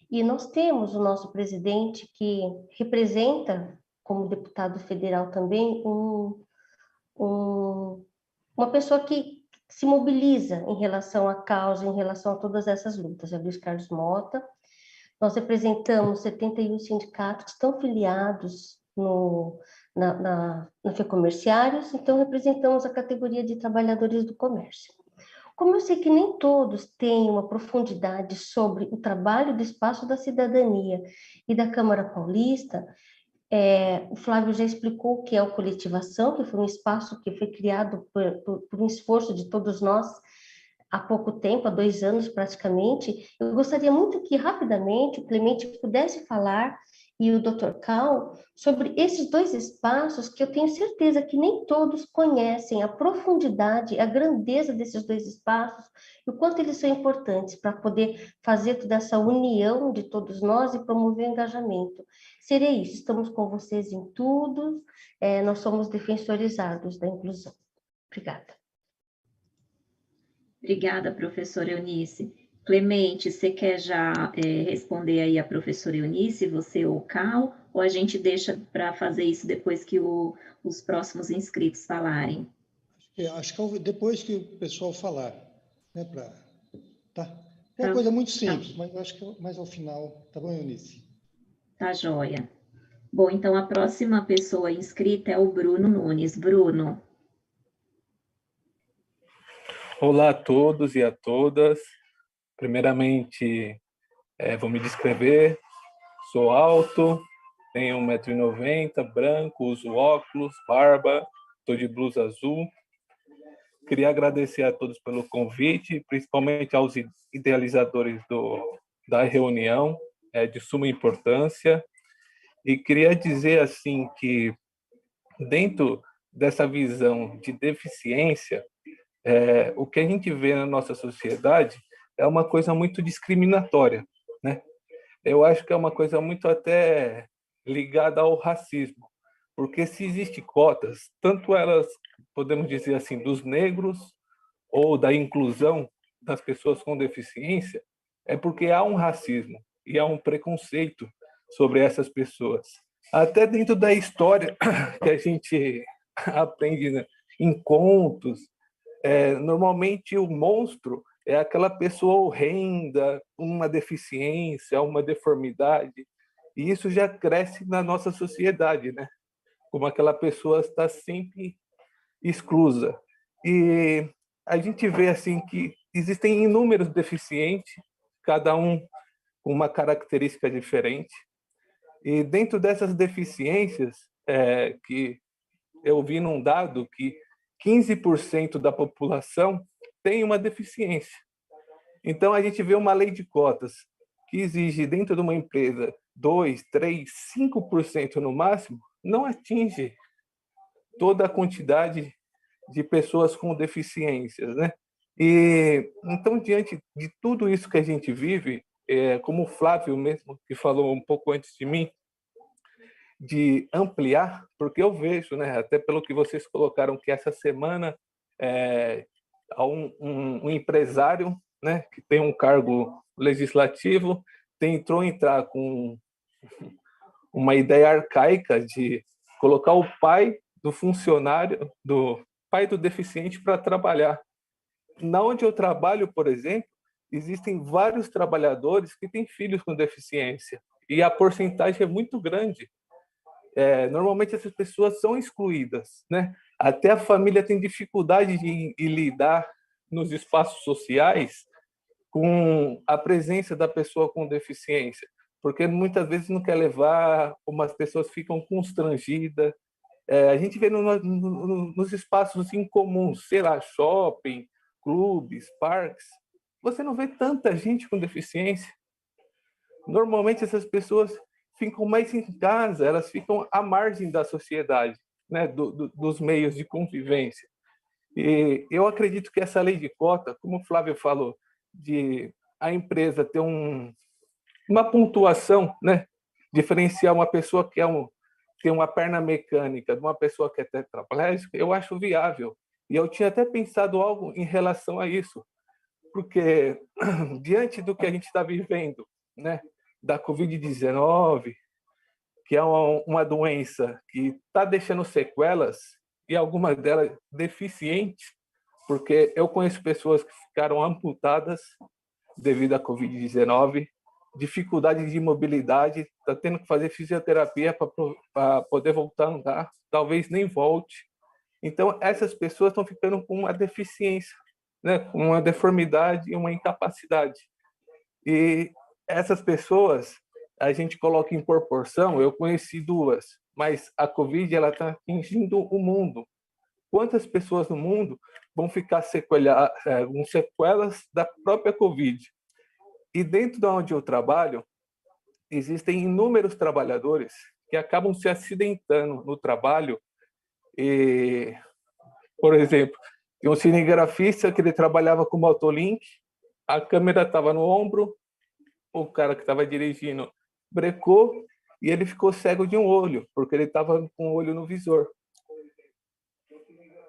S11: e nós temos o nosso presidente que representa, como deputado federal também, uma pessoa que se mobiliza em relação à causa, em relação a todas essas lutas. É o Luiz Carlos Mota. Nós representamos 71 sindicatos que estão filiados na FEComerciários, então representamos a categoria de trabalhadores do comércio. Como eu sei que nem todos têm uma profundidade sobre o trabalho do Espaço da Cidadania e da Câmara Paulista, o Flávio já explicou o que é o Coletivação, que foi um espaço que foi criado por um esforço de todos nós há pouco tempo, há 2 anos praticamente. Eu gostaria muito que, rapidamente, o Clemente pudesse falar, e o Dr. Cal, sobre esses 2 espaços que eu tenho certeza que nem todos conhecem a profundidade, a grandeza desses 2 espaços, e o quanto eles são importantes para poder fazer toda essa união de todos nós e promover o engajamento. Seria isso, estamos com vocês em tudo, nós somos defensores árduos da inclusão. Obrigada.
S2: Obrigada, professora Eunice. Clemente, você quer já responder aí a professora Eunice, você ou o Cal, ou a gente deixa para fazer isso depois que os próximos inscritos falarem?
S12: Acho que depois que o pessoal falar, né, tá? É uma
S2: Tá,
S12: coisa muito simples,
S2: tá.
S12: mas acho que mais ao final, tá bom, Eunice?
S2: Tá joia. Bom, então a próxima pessoa inscrita é o Bruno Nunes. Bruno.
S13: Olá a todos e a todas. Primeiramente, vou me descrever. Sou alto, tenho 1,90 m, branco, uso óculos, barba, estou de blusa azul. Queria agradecer a todos pelo convite, principalmente aos idealizadores da reunião, é de suma importância. E queria dizer assim que, dentro dessa visão de deficiência, o que a gente vê na nossa sociedade é uma coisa muito discriminatória, né? Eu acho que é uma coisa muito até ligada ao racismo, porque se existem cotas, tanto elas, podemos dizer assim, dos negros ou da inclusão das pessoas com deficiência, é porque há um racismo e há um preconceito sobre essas pessoas. Até dentro da história que a gente aprende, né, em contos, normalmente o monstro é aquela pessoa horrenda, uma deficiência, uma deformidade, e isso já cresce na nossa sociedade, né? Como aquela pessoa está sempre exclusa. E a gente vê assim que existem inúmeros deficientes, cada um com uma característica diferente, e dentro dessas deficiências, que eu vi num dado que 15% da população tem uma deficiência. Então, a gente vê uma lei de cotas que exige, dentro de uma empresa, 2%, 3%, 5% no máximo, não atinge toda a quantidade de pessoas com deficiências, né? E, então, diante de tudo isso que a gente vive, como o Flávio mesmo, que falou um pouco antes de mim, de ampliar, porque eu vejo, né, até pelo que vocês colocaram, que essa semana há um empresário, né, que tem um cargo legislativo, tentou entrar com uma ideia arcaica de colocar o pai do funcionário, do pai do deficiente para trabalhar. Na onde eu trabalho, por exemplo, existem vários trabalhadores que têm filhos com deficiência, e a porcentagem é muito grande. Normalmente essas pessoas são excluídas, né? Até a família tem dificuldade de lidar nos espaços sociais com a presença da pessoa com deficiência, porque muitas vezes não quer levar, umas pessoas ficam constrangidas. A gente vê nos espaços incomuns, sei lá, shopping, clubes, parques, você não vê tanta gente com deficiência. Normalmente essas pessoas ficam mais em casa, elas ficam à margem da sociedade, né, dos meios de convivência. E eu acredito que essa lei de cota, como o Flávio falou, de a empresa ter uma pontuação, né, diferenciar uma pessoa que tem uma perna mecânica de uma pessoa que é tetraplégica, eu acho viável. E eu tinha até pensado algo em relação a isso, porque diante do que a gente está vivendo, né, da Covid-19, que é uma doença que está deixando sequelas, e algumas delas deficientes, porque eu conheço pessoas que ficaram amputadas devido à Covid-19, dificuldade de mobilidade, está tendo que fazer fisioterapia para poder voltar a andar, talvez nem volte. Então, essas pessoas estão ficando com uma deficiência, né, com uma deformidade e uma incapacidade. E essas pessoas, a gente coloca em proporção, eu conheci 2, mas a Covid está atingindo o mundo. quantas pessoas no mundo vão ficar com sequelas da própria Covid. E dentro de onde eu trabalho, existem inúmeros trabalhadores que acabam se acidentando no trabalho. E, por exemplo, tem um cinegrafista que ele trabalhava com Motolink, a câmera estava no ombro, o cara que estava dirigindo brecou e ele ficou cego de um olho, porque ele estava com o olho no visor.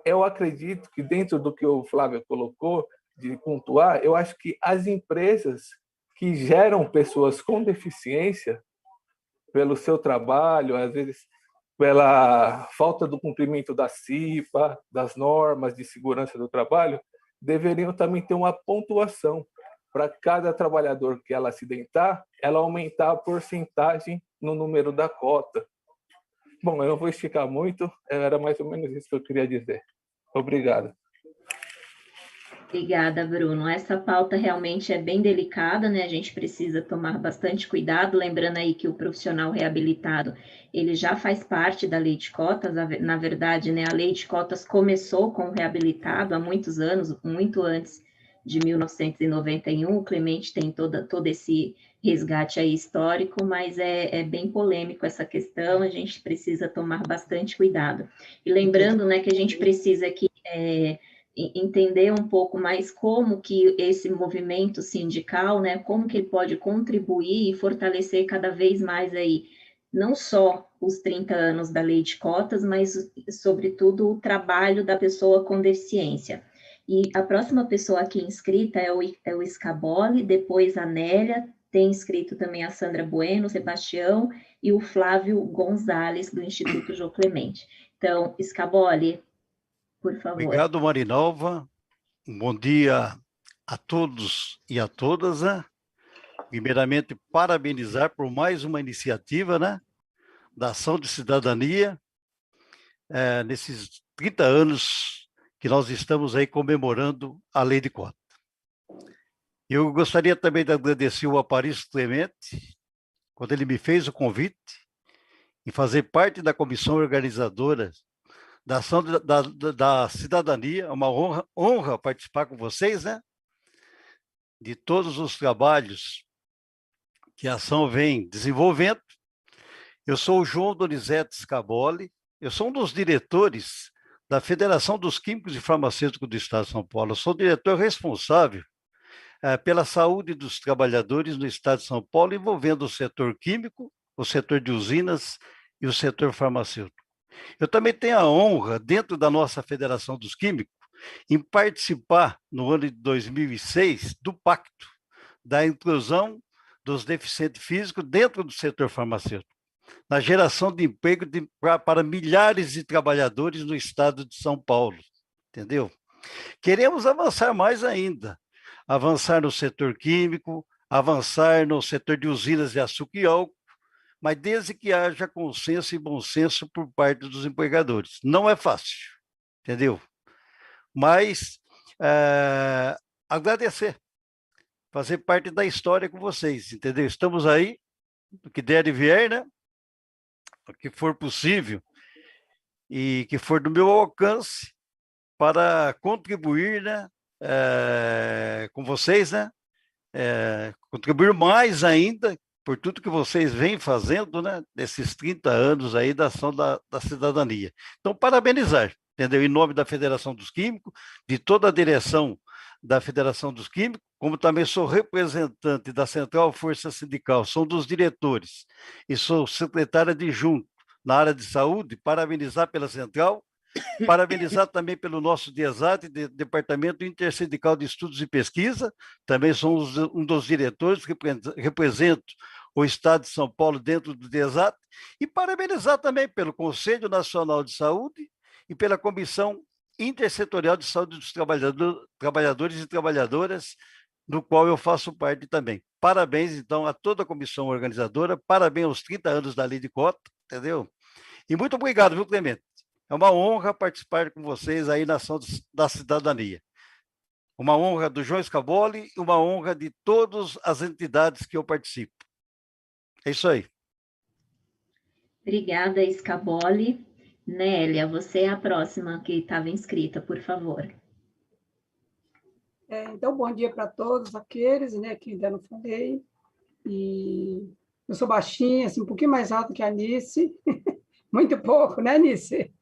S13: Eu acredito que dentro do que o Flávio colocou, de pontuar, eu acho que as empresas que geram pessoas com deficiência, pelo seu trabalho, às vezes pela falta do cumprimento da CIPA, das normas de segurança do trabalho, deveriam também ter uma pontuação para cada trabalhador que ela acidentar, ela aumentar a porcentagem no número da cota. Bom, eu não vou esticar muito, era mais ou menos isso que eu queria dizer. Obrigado.
S2: Obrigada, Bruno. Essa pauta realmente é bem delicada, né? A gente precisa tomar bastante cuidado, lembrando aí que o profissional reabilitado, ele já faz parte da lei de cotas. Na verdade, né, a lei de cotas começou com o reabilitado há muitos anos, muito antes de 1991. O Clemente tem todo esse resgate aí histórico, mas é bem polêmico essa questão, a gente precisa tomar bastante cuidado. E lembrando, né, que a gente precisa aqui entender um pouco mais como que esse movimento sindical, né, como que ele pode contribuir e fortalecer cada vez mais aí, não só os 30 anos da lei de cotas, mas, sobretudo, o trabalho da pessoa com deficiência. E a próxima pessoa aqui inscrita é o Scaboli, depois a Nélia, tem inscrito também a Sandra Bueno, o Sebastião e o Flávio Gonzalez, do Instituto Jô Clemente. Então, Scaboli, por favor.
S12: Obrigado, Marinalva. Um bom dia a todos e a todas, né? Primeiramente, parabenizar por mais uma iniciativa, né, da Ação de Cidadania, nesses 30 anos que nós estamos aí comemorando a Lei de Cota. Eu gostaria também de agradecer o Aparício Clemente, quando ele me fez o convite em fazer parte da comissão organizadora da Ação da Cidadania. É uma honra participar com vocês, né? De todos os trabalhos que a ação vem desenvolvendo. Eu sou o João Donizete Scaboli, eu sou um dos diretores da Federação dos Químicos e Farmacêuticos do Estado de São Paulo. Eu sou o diretor responsável pela saúde dos trabalhadores no Estado de São Paulo, envolvendo o setor químico, o setor de usinas e o setor farmacêutico. Eu também tenho a honra, dentro da nossa Federação dos Químicos, em participar, no ano de 2006, do pacto da inclusão dos deficientes físicos dentro do setor farmacêutico, na geração de emprego para milhares de trabalhadores no estado de São Paulo, entendeu? Queremos avançar mais ainda, avançar no setor químico, avançar no setor de usinas de açúcar e álcool, mas desde que haja consenso e bom senso por parte dos empregadores. Não é fácil, entendeu? Mas agradecer, fazer parte da história com vocês, entendeu? Estamos aí, o que der e vier, né? O que for possível e que for do meu alcance para contribuir, né? Com vocês, né? Contribuir mais ainda por tudo que vocês vêm fazendo, né, nesses 30 anos aí da Ação da Cidadania. Então, parabenizar, entendeu? Em nome da Federação dos Químicos, de toda a direção da Federação dos Químicos, como também sou representante da Central Força Sindical, sou dos diretores e sou secretário adjunto na área de saúde, parabenizar pela Central, parabenizar também pelo nosso DIESAT, Departamento Intersindical de Estudos e Pesquisa, também sou um dos diretores que represento o Estado de São Paulo dentro do DIESAT, e parabenizar também pelo Conselho Nacional de Saúde e pela Comissão Intersetorial de Saúde dos Trabalhadores e Trabalhadoras, do qual eu faço parte também. Parabéns, então, a toda a comissão organizadora, parabéns aos 30 anos da Lei de Cota, entendeu? E muito obrigado, viu, Clemente? É uma honra participar com vocês aí na Ação da Cidadania. Uma honra do João Scaboli e uma honra de todas as entidades que eu participo. É isso aí.
S2: Obrigada, Scaboli. Nélia, você é a próxima que estava inscrita, por favor.
S6: Então, bom dia para todos aqueles, né, que ainda não falei. E eu sou baixinha, assim, um pouquinho mais alta que a Nice, muito pouco, né, Nice?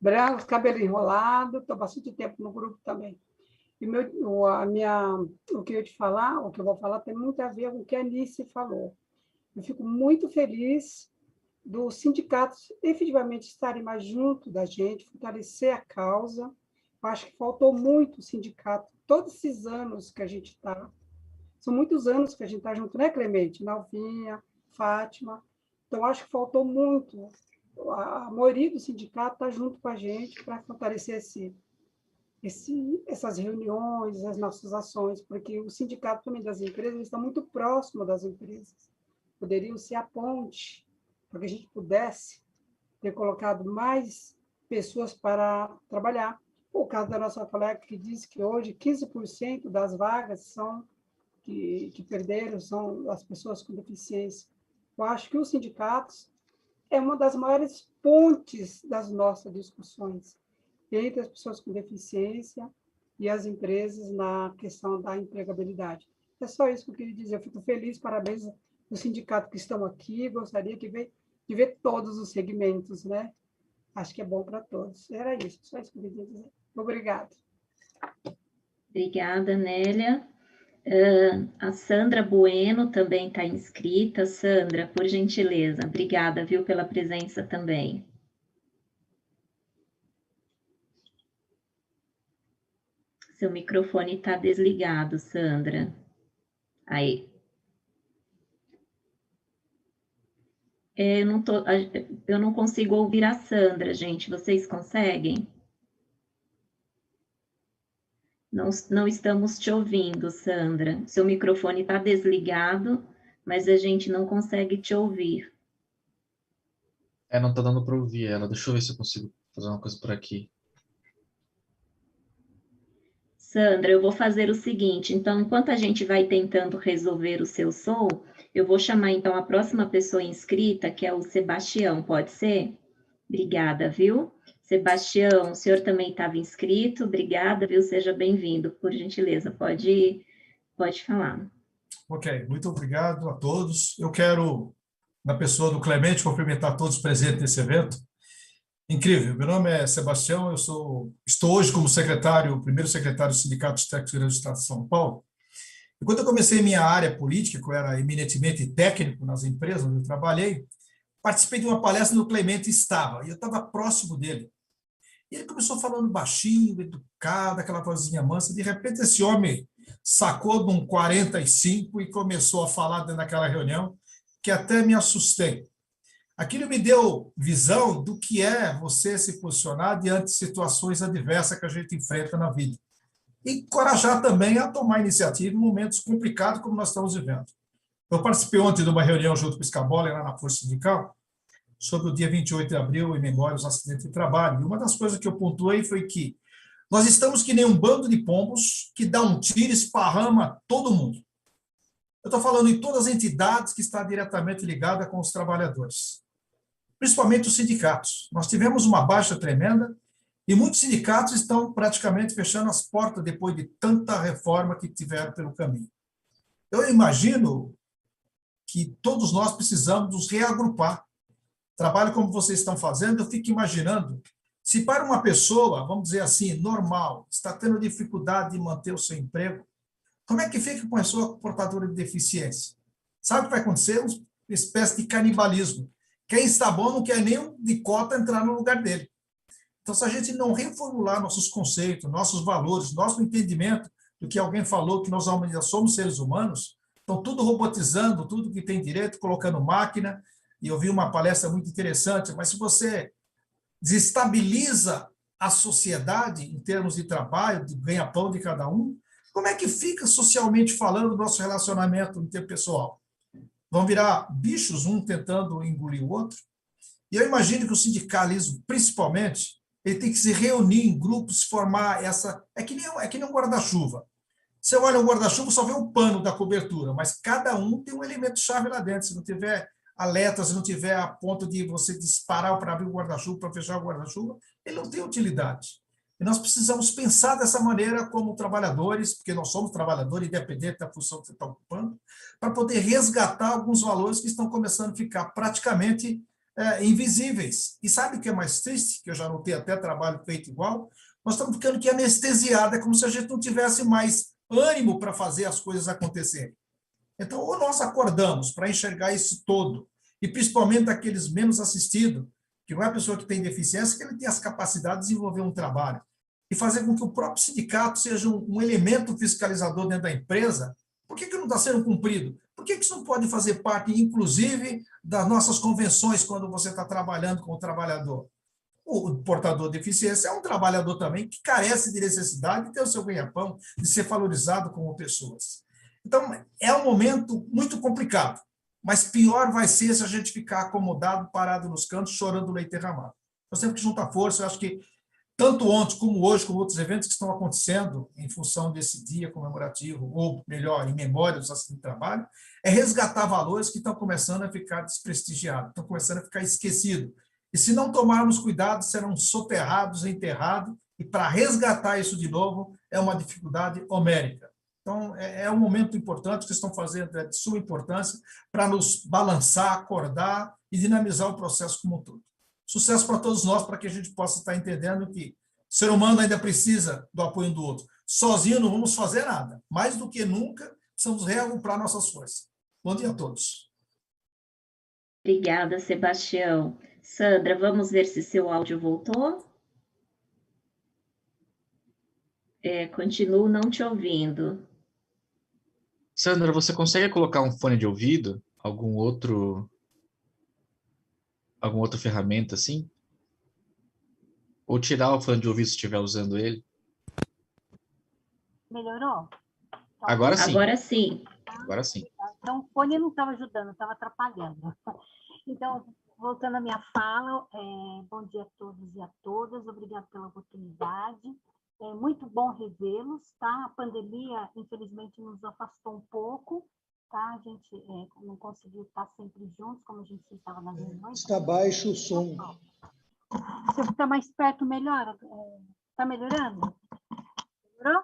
S6: Branco, cabelo enrolado, estou bastante tempo no grupo também. E o que eu ia te falar, o que eu vou falar, tem muito a ver com o que a Nice falou. Eu fico muito feliz dos sindicatos efetivamente estarem mais junto da gente, fortalecer a causa. Eu acho que faltou muito o sindicato, todos esses anos que a gente está. São muitos anos que a gente está junto, né, Clemente? Nalvinha, Fátima. Então, acho que faltou muito. A maioria do sindicato está junto com a gente para fortalecer essas reuniões, as nossas ações, porque o sindicato também das empresas está muito próximo das empresas. Poderiam ser a ponte para que a gente pudesse ter colocado mais pessoas para trabalhar. O caso da nossa colega que disse que hoje 15% das vagas que perderam são as pessoas com deficiência. Eu acho que os sindicatos é uma das maiores pontes das nossas discussões entre as pessoas com deficiência e as empresas na questão da empregabilidade. É só isso que eu queria dizer. Eu fico feliz, parabéns aos sindicatos que estão aqui, gostaria de ver todos os segmentos, né? Acho que é bom para todos. Era isso, só isso que eu queria dizer. Obrigada.
S2: Obrigada, Nélia. A Sandra Bueno também está inscrita. Sandra, por gentileza, obrigada, viu, pela presença também. Seu microfone está desligado, Sandra. Aí. Eu não consigo ouvir a Sandra, gente. Vocês conseguem? Não estamos te ouvindo, Sandra. Seu microfone está desligado, mas a gente não consegue te ouvir.
S14: Não está dando para ouvir ela. Deixa eu ver se eu consigo fazer uma coisa por aqui.
S2: Sandra, eu vou fazer o seguinte, então, enquanto a gente vai tentando resolver o seu som, eu vou chamar, então, a próxima pessoa inscrita, que é o Sebastião, pode ser? Obrigada, viu? Sebastião, o senhor também estava inscrito, obrigada, viu? Seja bem-vindo, por gentileza, pode falar.
S15: Ok, muito obrigado a todos. Eu quero, na pessoa do Clemente, cumprimentar todos presentes nesse evento. Incrível, meu nome é Sebastião, eu estou hoje como primeiro secretário do Sindicato dos Técnicos do Estado de São Paulo. E quando eu comecei minha área política, que eu era eminentemente técnico nas empresas onde eu trabalhei, participei de uma palestra no Clemente estava, e eu estava próximo dele. E ele começou falando baixinho, educado, aquela vozinha mansa. De repente, esse homem sacou de um 45 e começou a falar dentro daquela reunião, que até me assustei. Aquilo me deu visão do que é você se posicionar diante de situações adversas que a gente enfrenta na vida. E encorajar também a tomar iniciativa em momentos complicados como nós estamos vivendo. Eu participei ontem de uma reunião junto com o Scabola, lá na Força Sindical, sobre o dia 28 de abril, em memória aos acidentes de trabalho. E uma das coisas que eu pontuei foi que nós estamos que nem um bando de pombos que dá um tiro e esparrama todo mundo. Eu estou falando em todas as entidades que estão diretamente ligadas com os trabalhadores, principalmente os sindicatos. Nós tivemos uma baixa tremenda e muitos sindicatos estão praticamente fechando as portas depois de tanta reforma que tiveram pelo caminho. Eu imagino que todos nós precisamos nos reagrupar. Trabalho como vocês estão fazendo, eu fico imaginando, se para uma pessoa, vamos dizer assim, normal, está tendo dificuldade de manter o seu emprego, como é que fica com a pessoa portadora de deficiência? Sabe o que vai acontecer? Uma espécie de canibalismo. Quem está bom não quer nem de cota entrar no lugar dele. Então, se a gente não reformular nossos conceitos, nossos valores, nosso entendimento do que alguém falou, que nós já somos seres humanos, estão tudo robotizando, tudo que tem direito, colocando máquina, e eu vi uma palestra muito interessante, mas se você desestabiliza a sociedade em termos de trabalho, de ganha-pão de cada um, como é que fica socialmente falando o nosso relacionamento interpessoal? Vão virar bichos, um tentando engolir o outro? E eu imagino que o sindicalismo, principalmente, ele tem que se reunir em grupos, formar essa... É que nem um guarda-chuva. Você olha um guarda-chuva, só vê um pano da cobertura, mas cada um tem um elemento-chave lá dentro. Se não tiver alerta, se não tiver a ponto de você disparar para abrir o guarda-chuva, para fechar o guarda-chuva, ele não tem utilidade. E nós precisamos pensar dessa maneira como trabalhadores, porque nós somos trabalhadores, independente da função que você está ocupando, para poder resgatar alguns valores que estão começando a ficar praticamente invisíveis. E sabe o que é mais triste? Que eu já notei até trabalho feito igual. Nós estamos ficando aqui anestesiados, é como se a gente não tivesse mais ânimo para fazer as coisas acontecerem. Então, ou nós acordamos para enxergar isso todo, e principalmente aqueles menos assistidos, que não é a pessoa que tem deficiência, que ele tem as capacidades de desenvolver um trabalho, e fazer com que o próprio sindicato seja um elemento fiscalizador dentro da empresa. Por que não está sendo cumprido? Por que isso não pode fazer parte, inclusive, das nossas convenções quando você está trabalhando com o trabalhador? O portador de deficiência é um trabalhador também que carece de necessidade de ter o seu ganha-pão, de ser valorizado como pessoas. Então, é um momento muito complicado, mas pior vai ser se a gente ficar acomodado, parado nos cantos, chorando leite derramado. Nós temos que juntar força. Eu acho que tanto ontem como hoje, como outros eventos que estão acontecendo em função desse dia comemorativo, ou melhor, em memória dos acidentes de trabalho, é resgatar valores que estão começando a ficar desprestigiados, estão começando a ficar esquecidos. E se não tomarmos cuidado, serão soterrados, enterrados, e para resgatar isso de novo é uma dificuldade homérica. Então, é um momento importante que estão fazendo, é de suma importância, para nos balançar, acordar e dinamizar o processo como um todo. Sucesso para todos nós, para que a gente possa estar entendendo que o ser humano ainda precisa do apoio do outro. Sozinho não vamos fazer nada. Mais do que nunca, precisamos reagrupar nossas forças. Bom dia a todos.
S2: Obrigada, Sebastião. Sandra, vamos ver se seu áudio voltou. Continuo não te ouvindo.
S14: Sandra, você consegue colocar um fone de ouvido? Alguma outra ferramenta assim? Ou tirar o fone de ouvido se estiver usando ele?
S16: Melhorou?
S14: Agora sim.
S2: Agora sim.
S14: Agora sim.
S16: Então, o fone não estava ajudando, estava atrapalhando. Então, voltando à minha fala, bom dia a todos e a todas, obrigado pela oportunidade. É muito bom revê-los, tá? A pandemia, infelizmente, nos afastou um pouco, tá? A gente não conseguiu estar sempre juntos, como a gente estava nas reuniões.
S5: Está baixo o som.
S16: Se eu ficar mais perto, melhora? Está melhorando? Melhorou?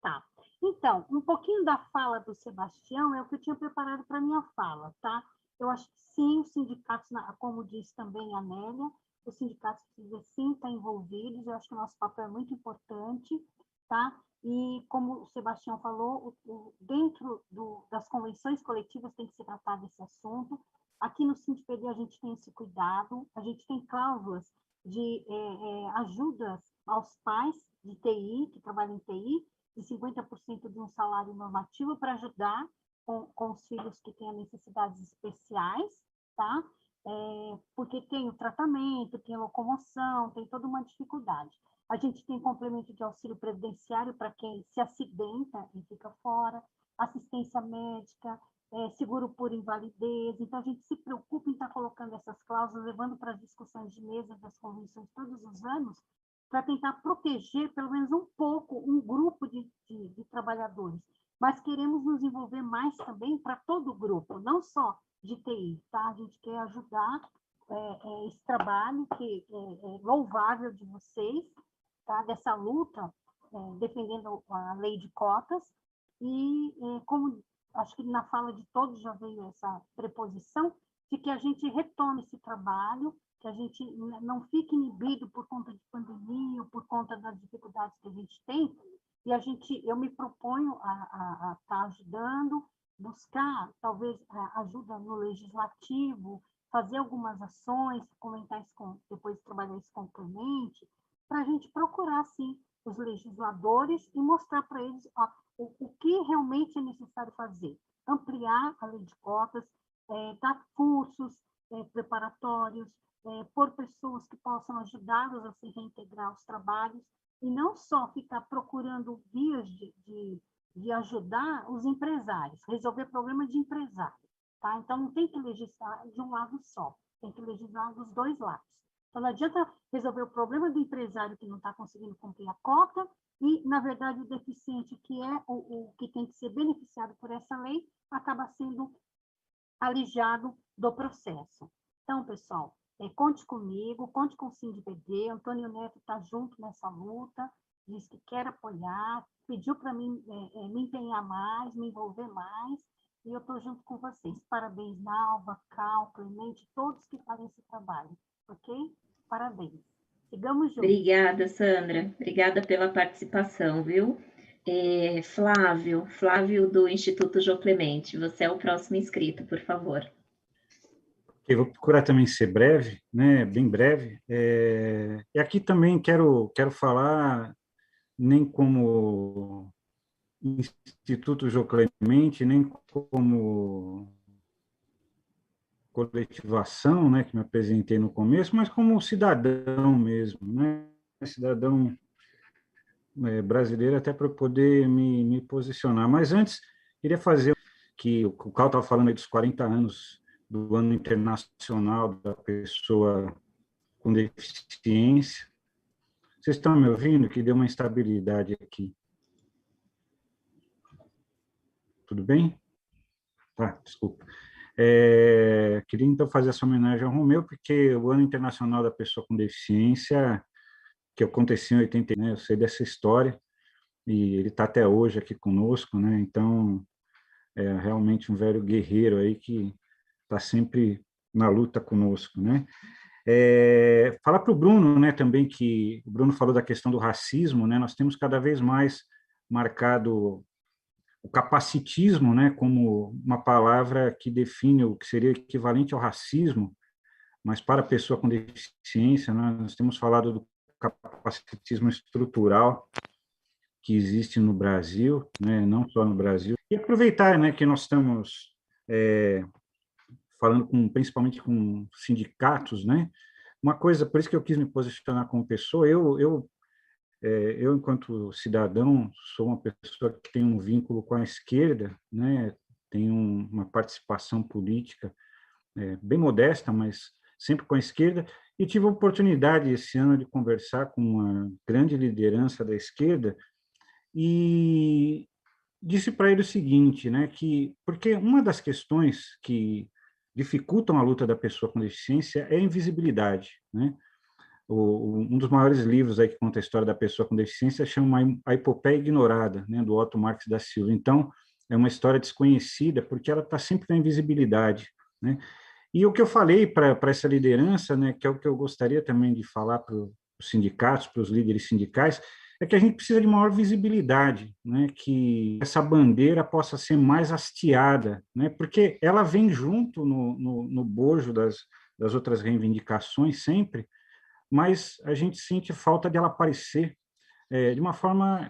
S16: Tá. Então, um pouquinho da fala do Sebastião é o que eu tinha preparado para a minha fala, tá? Eu acho que sim, os sindicatos, como disse também a Nélia, os sindicatos precisam sim estar envolvidos, eu acho que o nosso papel é muito importante, tá? E como o Sebastião falou, dentro das convenções coletivas tem que se tratar desse assunto. Aqui no SINDPD a gente tem esse cuidado, a gente tem cláusulas de ajudas aos pais de TI, que trabalham em TI, de 50% de um salário normativo para ajudar com os filhos que têm necessidades especiais, tá? Porque tem o tratamento, tem a locomoção, tem toda uma dificuldade. A gente tem complemento de auxílio previdenciário para quem se acidenta e fica fora, assistência médica, seguro por invalidez. Então, a gente se preocupa em estar colocando essas cláusulas, levando para as discussões de mesa das convenções todos os anos, para tentar proteger, pelo menos um pouco, um grupo de trabalhadores. Mas queremos nos envolver mais também para todo o grupo, não só de TI, tá? A gente quer ajudar esse trabalho que é louvável de vocês, tá? Dessa luta, defendendo a lei de cotas, e como acho que na fala de todos já veio essa preposição, de que a gente retome esse trabalho, que a gente não fique inibido por conta de pandemia, ou por conta das dificuldades que a gente tem, e eu me proponho a estar ajudando, buscar, talvez, ajuda no legislativo, fazer algumas ações, comentar isso depois trabalhar isso com o Clemente, para a gente procurar, sim, os legisladores e mostrar para eles o que realmente é necessário fazer. Ampliar a lei de cotas, dar cursos preparatórios, por pessoas que possam ajudá-los a se reintegrar aos trabalhos, e não só ficar procurando vias de ajudar os empresários, resolver problemas de empresário, tá? Então, não tem que legislar de um lado só, tem que legislar dos dois lados. Então, não adianta resolver o problema do empresário que não está conseguindo cumprir a cota e, na verdade, o deficiente, que é o que tem que ser beneficiado por essa lei, acaba sendo alijado do processo. Então, pessoal, conte comigo, conte com o SINDPD, Antônio Neto está junto nessa luta, diz que quer apoiar, pediu para mim me empenhar mais, me envolver mais, e eu estou junto com vocês. Parabéns, Nalva, Cal, Clemente, todos que fazem esse trabalho, ok? Parabéns. Sigamos juntos.
S2: Obrigada, Sandra. Obrigada pela participação, viu? Flávio do Instituto Jô Clemente, você é o próximo inscrito, por favor.
S1: Eu vou procurar também ser breve, né, bem breve. E aqui também quero falar, nem como Instituto Jô Clemente, nem como coletivação, né, que me apresentei no começo, mas como cidadão mesmo, né, cidadão brasileiro, até para poder me posicionar. Mas antes, queria fazer que o Carl estava falando aí dos 40 anos do Ano Internacional da Pessoa com Deficiência. Vocês estão me ouvindo? Que deu uma instabilidade aqui. Tudo bem? Tá, desculpa. Queria, então, fazer essa homenagem ao Romeu, porque o Ano Internacional da Pessoa com Deficiência, que aconteceu em 89, né, eu sei dessa história, e ele está até hoje aqui conosco, né? Então, é realmente um velho guerreiro aí que está sempre na luta conosco, né? Falar para o Bruno, né, também, que o Bruno falou da questão do racismo, né? Nós temos cada vez mais marcado o capacitismo, né, como uma palavra que define o que seria equivalente ao racismo, mas para a pessoa com deficiência, né, nós temos falado do capacitismo estrutural que existe no Brasil, né, não só no Brasil, e aproveitar, né, que nós estamos falando principalmente com sindicatos, né, uma coisa, por isso que eu quis me posicionar como pessoa, eu enquanto cidadão, sou uma pessoa que tem um vínculo com a esquerda, né, tenho uma participação política bem modesta, mas sempre com a esquerda, e tive a oportunidade esse ano de conversar com uma grande liderança da esquerda e disse para ele o seguinte, né, porque uma das questões que dificultam a luta da pessoa com deficiência é a invisibilidade, né? Um dos maiores livros aí que conta a história da pessoa com deficiência chama A Epopeia Ignorada, né, do Otto Marques da Silva. Então, é uma história desconhecida porque ela está sempre na invisibilidade, né? E o que eu falei para essa liderança, né, que é o que eu gostaria também de falar para os sindicatos, para os líderes sindicais, é que a gente precisa de maior visibilidade, né, que essa bandeira possa ser mais hasteada, né, porque ela vem junto no bojo das outras reivindicações sempre, mas a gente sente falta dela aparecer de uma forma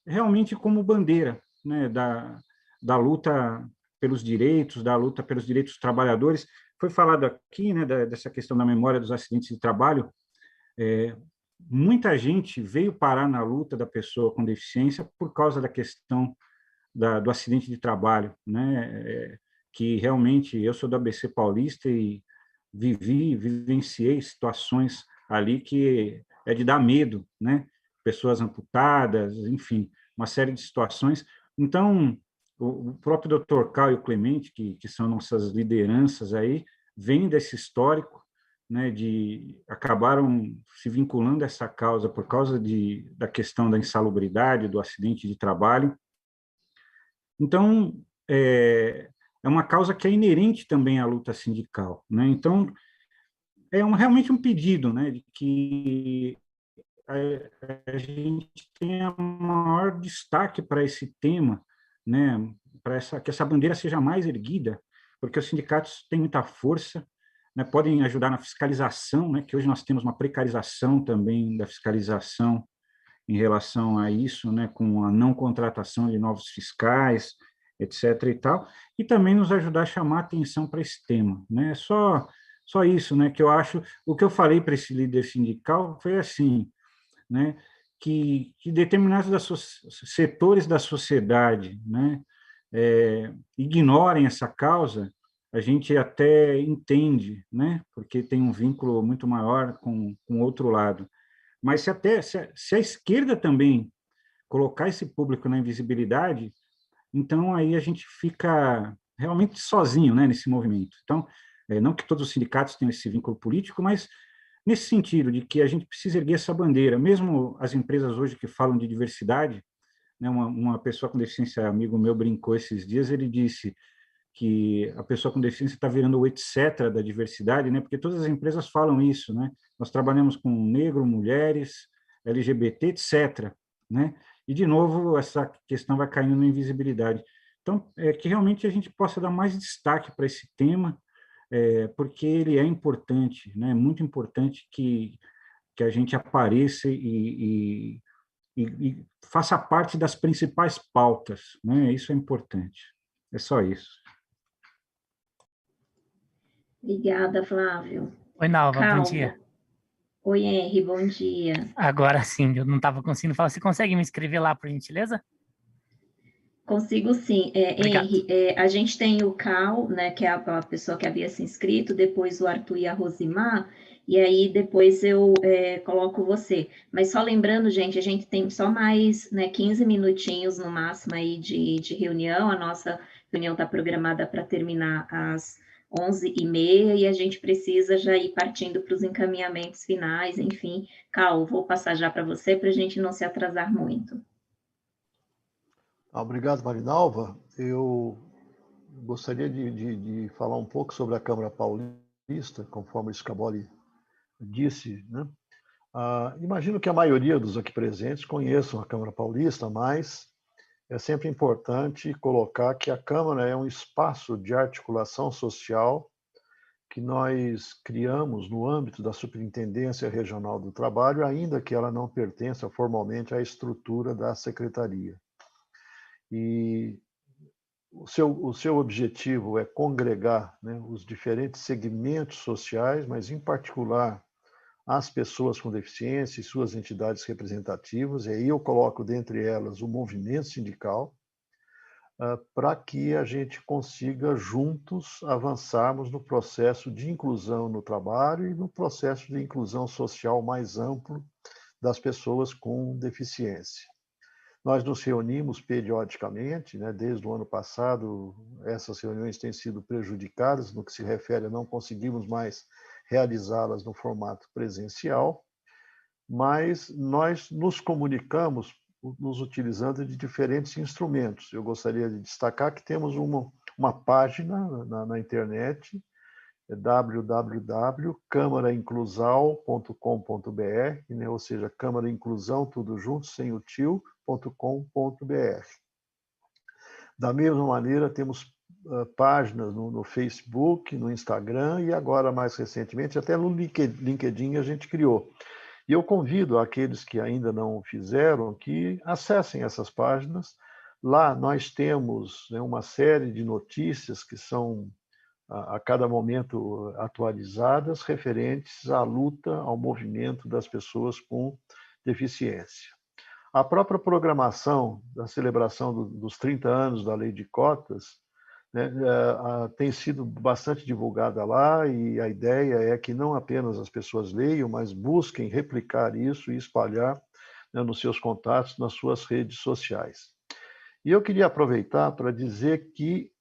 S1: realmente como bandeira, né, da luta pelos direitos, da luta pelos direitos dos trabalhadores. Foi falado aqui, né, dessa questão da memória dos acidentes de trabalho. Muita gente veio parar na luta da pessoa com deficiência por causa da questão do acidente de trabalho, né, que realmente eu sou do ABC Paulista e vivenciei situações ali que é de dar medo, né? Pessoas amputadas, enfim, uma série de situações. Então, o próprio Dr. Cal e o Clemente, que são nossas lideranças aí, vêm desse histórico, né, acabaram se vinculando a essa causa por causa da questão da insalubridade, do acidente de trabalho. Então, é uma causa que é inerente também à luta sindical, né? Então, realmente um pedido, né, de que a gente tenha maior destaque para esse tema, né, que essa bandeira seja mais erguida, porque os sindicatos têm muita força, né, podem ajudar na fiscalização, né, que hoje nós temos uma precarização também da fiscalização em relação a isso, né, com a não contratação de novos fiscais, etc. e tal, e também nos ajudar a chamar atenção para esse tema, né? Só isso, né, que eu acho, o que eu falei para esse líder sindical foi assim, né, que determinados setores da sociedade, né, ignorem essa causa, a gente até entende, né, porque tem um vínculo muito maior com o outro lado. Mas se a esquerda também colocar esse público na invisibilidade, então aí a gente fica realmente sozinho, né, nesse movimento. Então, não que todos os sindicatos tenham esse vínculo político, mas nesse sentido de que a gente precisa erguer essa bandeira, mesmo as empresas hoje que falam de diversidade, né, uma pessoa com deficiência, amigo meu, brincou esses dias, ele disse que a pessoa com deficiência está virando o etc. da diversidade, né, porque todas as empresas falam isso, né, nós trabalhamos com negro, mulheres, LGBT, etc., né, e, de novo, essa questão vai caindo na invisibilidade. Então, que realmente a gente possa dar mais destaque para esse tema, porque ele é importante, né, muito importante que a gente apareça e faça parte das principais pautas, né? Isso é importante. É só isso.
S2: Obrigada, Flávio.
S4: Oi, Nalva, bom
S2: Calma.
S4: dia.
S2: Oi, Henry, bom dia.
S4: Agora sim, eu não estava conseguindo falar. Você consegue me escrever lá, por gentileza?
S2: Consigo sim. Henry, a gente tem o Cal, né, que é a pessoa que havia se inscrito, depois o Arthur e a Rosimar, e aí depois eu coloco você. Mas só lembrando, gente, a gente tem só mais, né, 15 minutinhos no máximo aí de reunião, a nossa reunião está programada para terminar às 11h30, e a gente precisa já ir partindo para os encaminhamentos finais, enfim. Cal, vou passar já para você, para a gente não se atrasar muito.
S3: Obrigado, Marinalva. Eu gostaria de falar um pouco sobre a Câmara Paulista, conforme o Scaboli disse, né? Imagino que a maioria dos aqui presentes conheçam a Câmara Paulista, mas é sempre importante colocar que a Câmara é um espaço de articulação social que nós criamos no âmbito da Superintendência Regional do Trabalho, ainda que ela não pertença formalmente à estrutura da Secretaria. E o seu objetivo é congregar, né, os diferentes segmentos sociais, mas, em particular, as pessoas com deficiência e suas entidades representativas, e aí eu coloco dentre elas o movimento sindical, para que a gente consiga juntos avançarmos no processo de inclusão no trabalho e no processo de inclusão social mais amplo das pessoas com deficiência. Nós nos reunimos periodicamente, né? Desde o ano passado, essas reuniões têm sido prejudicadas no que se refere a não conseguirmos mais realizá-las no formato presencial, mas nós nos comunicamos nos utilizando de diferentes instrumentos. Eu gostaria de destacar que temos uma página na internet, www.câmarainclusal.com.br, né? Ou seja, Câmara Inclusão, tudo junto, sem o tio.com.br. Da mesma maneira, temos páginas no Facebook, no Instagram e agora, mais recentemente, até no LinkedIn a gente criou. E eu convido aqueles que ainda não o fizeram que acessem essas páginas. Lá nós temos, né, uma série de notícias que são a cada momento atualizadas, referentes à luta, ao movimento das pessoas com deficiência. A própria programação da celebração dos 30 anos da Lei de Cotas, né, tem sido bastante divulgada lá, e a ideia é que não apenas as pessoas leiam, mas busquem replicar isso e espalhar, né, nos seus contatos, nas suas redes sociais. E eu queria aproveitar para dizer que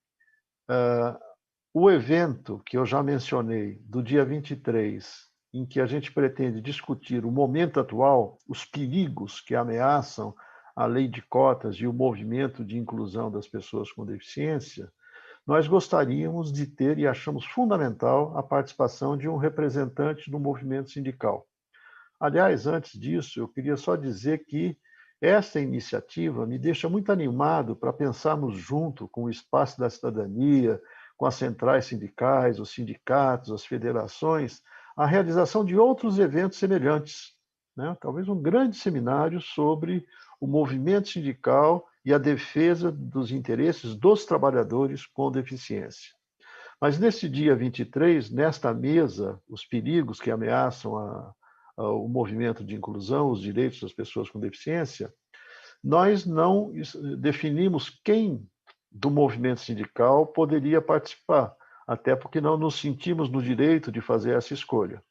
S3: o evento que eu já mencionei, do dia 23, em que a gente pretende discutir o momento atual, os perigos que ameaçam a lei de cotas e o movimento de inclusão das pessoas com deficiência, nós gostaríamos de ter, e achamos fundamental, a participação de um representante do movimento sindical. Aliás, antes disso, eu queria só dizer que esta iniciativa me deixa muito animado para pensarmos junto com o Espaço da Cidadania, com as centrais sindicais, os sindicatos, as federações, a realização de outros eventos semelhantes, né? Talvez um grande seminário sobre o movimento sindical e a defesa dos interesses dos trabalhadores com deficiência. Mas nesse dia 23, nesta mesa, os perigos que ameaçam o movimento de inclusão, os direitos das pessoas com deficiência, nós não definimos quem do movimento sindical poderia participar, até porque não nos sentimos no direito de fazer essa escolha.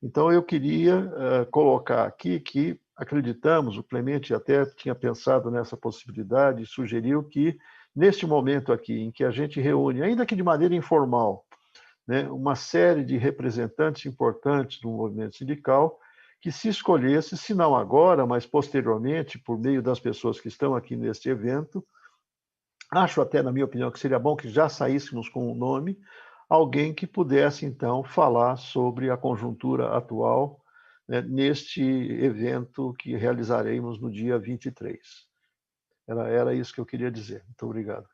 S3: Então, eu queria colocar aqui que acreditamos, o Clemente até tinha pensado nessa possibilidade e sugeriu que, neste momento aqui, em que a gente reúne, ainda que de maneira informal, né, uma série de representantes importantes do movimento sindical, que se escolhesse, se não agora, mas posteriormente, por meio das pessoas que estão aqui neste evento, acho até, na minha opinião, que seria bom que já saíssemos com um nome, alguém que pudesse, então, falar sobre a conjuntura atual, né, neste evento que realizaremos no dia 23. Era isso que eu queria dizer. Muito obrigado.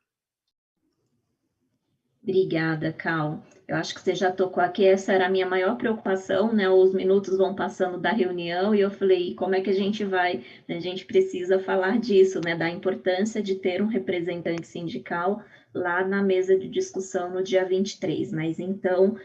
S2: Obrigada, Cal. Eu acho que você já tocou aqui, essa era a minha maior preocupação, né? Os minutos vão passando da reunião e eu falei, como é que a gente vai? A gente precisa falar disso, né? Da importância de ter um representante sindical lá na mesa de discussão no dia 23. Mas então,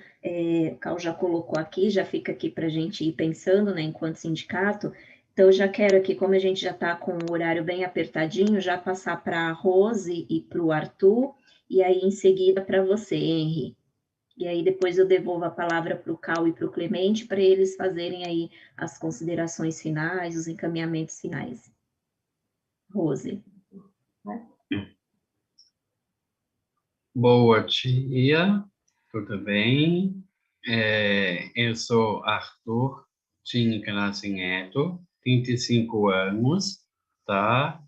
S2: Cal já colocou aqui, já fica aqui para a gente ir pensando, né? Enquanto sindicato. Então, eu já quero aqui, como a gente já está com o horário bem apertadinho, já passar para a Rose e para o Arthur, e aí em seguida para você, Henry. E aí depois eu devolvo a palavra para o Cal e para o Clemente, para eles fazerem aí as considerações finais, os encaminhamentos finais. Rose.
S17: Bom dia, tudo bem? Eu sou Arthur Tinca Nascimento, 35 anos, tá?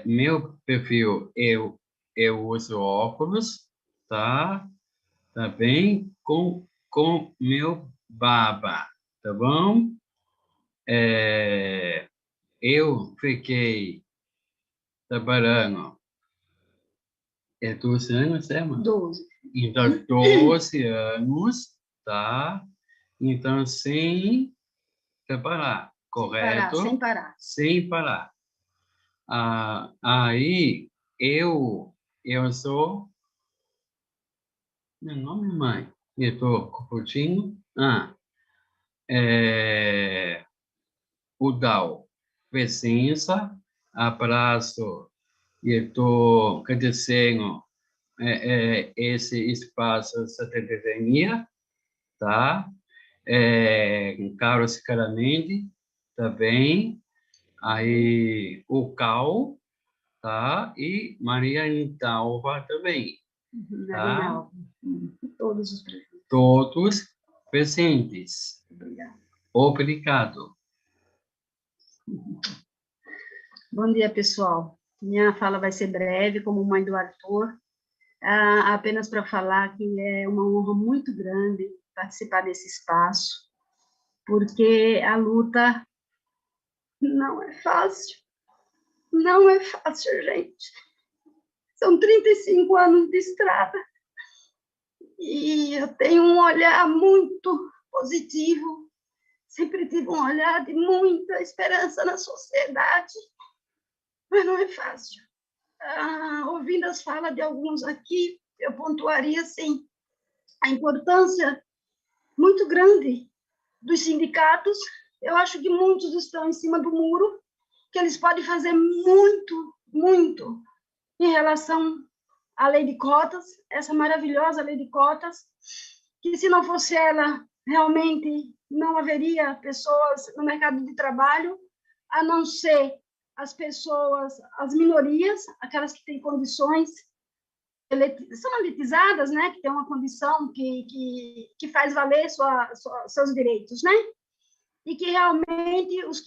S17: Meu perfil, eu uso óculos, tá? Tá bem? Com meu barba, tá bom? Eu fiquei trabalhando 12 anos, é, mano?
S6: 12.
S17: Então, 12 anos, tá? Então, sem parar, correto?
S6: Sem parar.
S17: Sem parar. Aí, eu sou... Meu nome, mãe? Eu estou curtindo. O Dal, presença, abraço. Eu estou agradecendo esse espaço, essa cidadania, tá? Carlos Caramendi, também. Aí, o Cal, tá? E Maria Inalva também. Tá?
S6: Todos os presentes.
S17: Todos presentes.
S6: Obrigada.
S17: Obrigado.
S6: Bom dia, pessoal. Minha fala vai ser breve, como mãe do Arthur. Apenas para falar que é uma honra muito grande participar desse espaço, porque a luta não é fácil. Não é fácil, gente. São 35 anos de estrada. E eu tenho um olhar muito positivo. Sempre tive um olhar de muita esperança na sociedade. Mas não é fácil. Ouvindo as falas de alguns aqui, eu pontuaria, assim, a importância muito grande dos sindicatos. Eu acho que muitos estão em cima do muro, que eles podem fazer muito, muito em relação à lei de cotas, essa maravilhosa lei de cotas, que se não fosse ela, realmente não haveria pessoas no mercado de trabalho, a não ser as pessoas, as minorias, aquelas que têm condições, são elitizadas, né, que têm uma condição que faz valer seus direitos, né? E que realmente os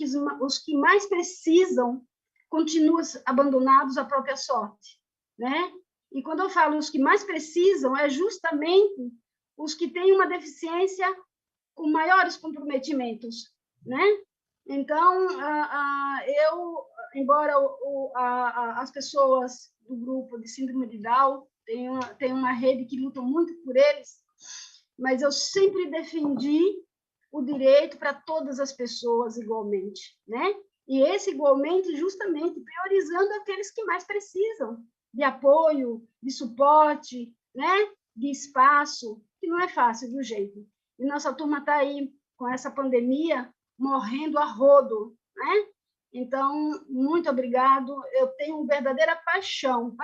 S6: que mais precisam continuam abandonados à própria sorte, né? E quando eu falo os que mais precisam, é justamente os que têm uma deficiência com maiores comprometimentos, né? Então, embora as pessoas do grupo de síndrome de Down tenham uma rede que luta muito por eles, mas eu sempre defendi o direito para todas as pessoas igualmente, né? E esse igualmente justamente priorizando aqueles que mais precisam de apoio, de suporte, né? De espaço, que não é fácil do jeito. E nossa turma está aí com essa pandemia morrendo a rodo, né? Então, muito obrigado. Eu tenho verdadeira paixão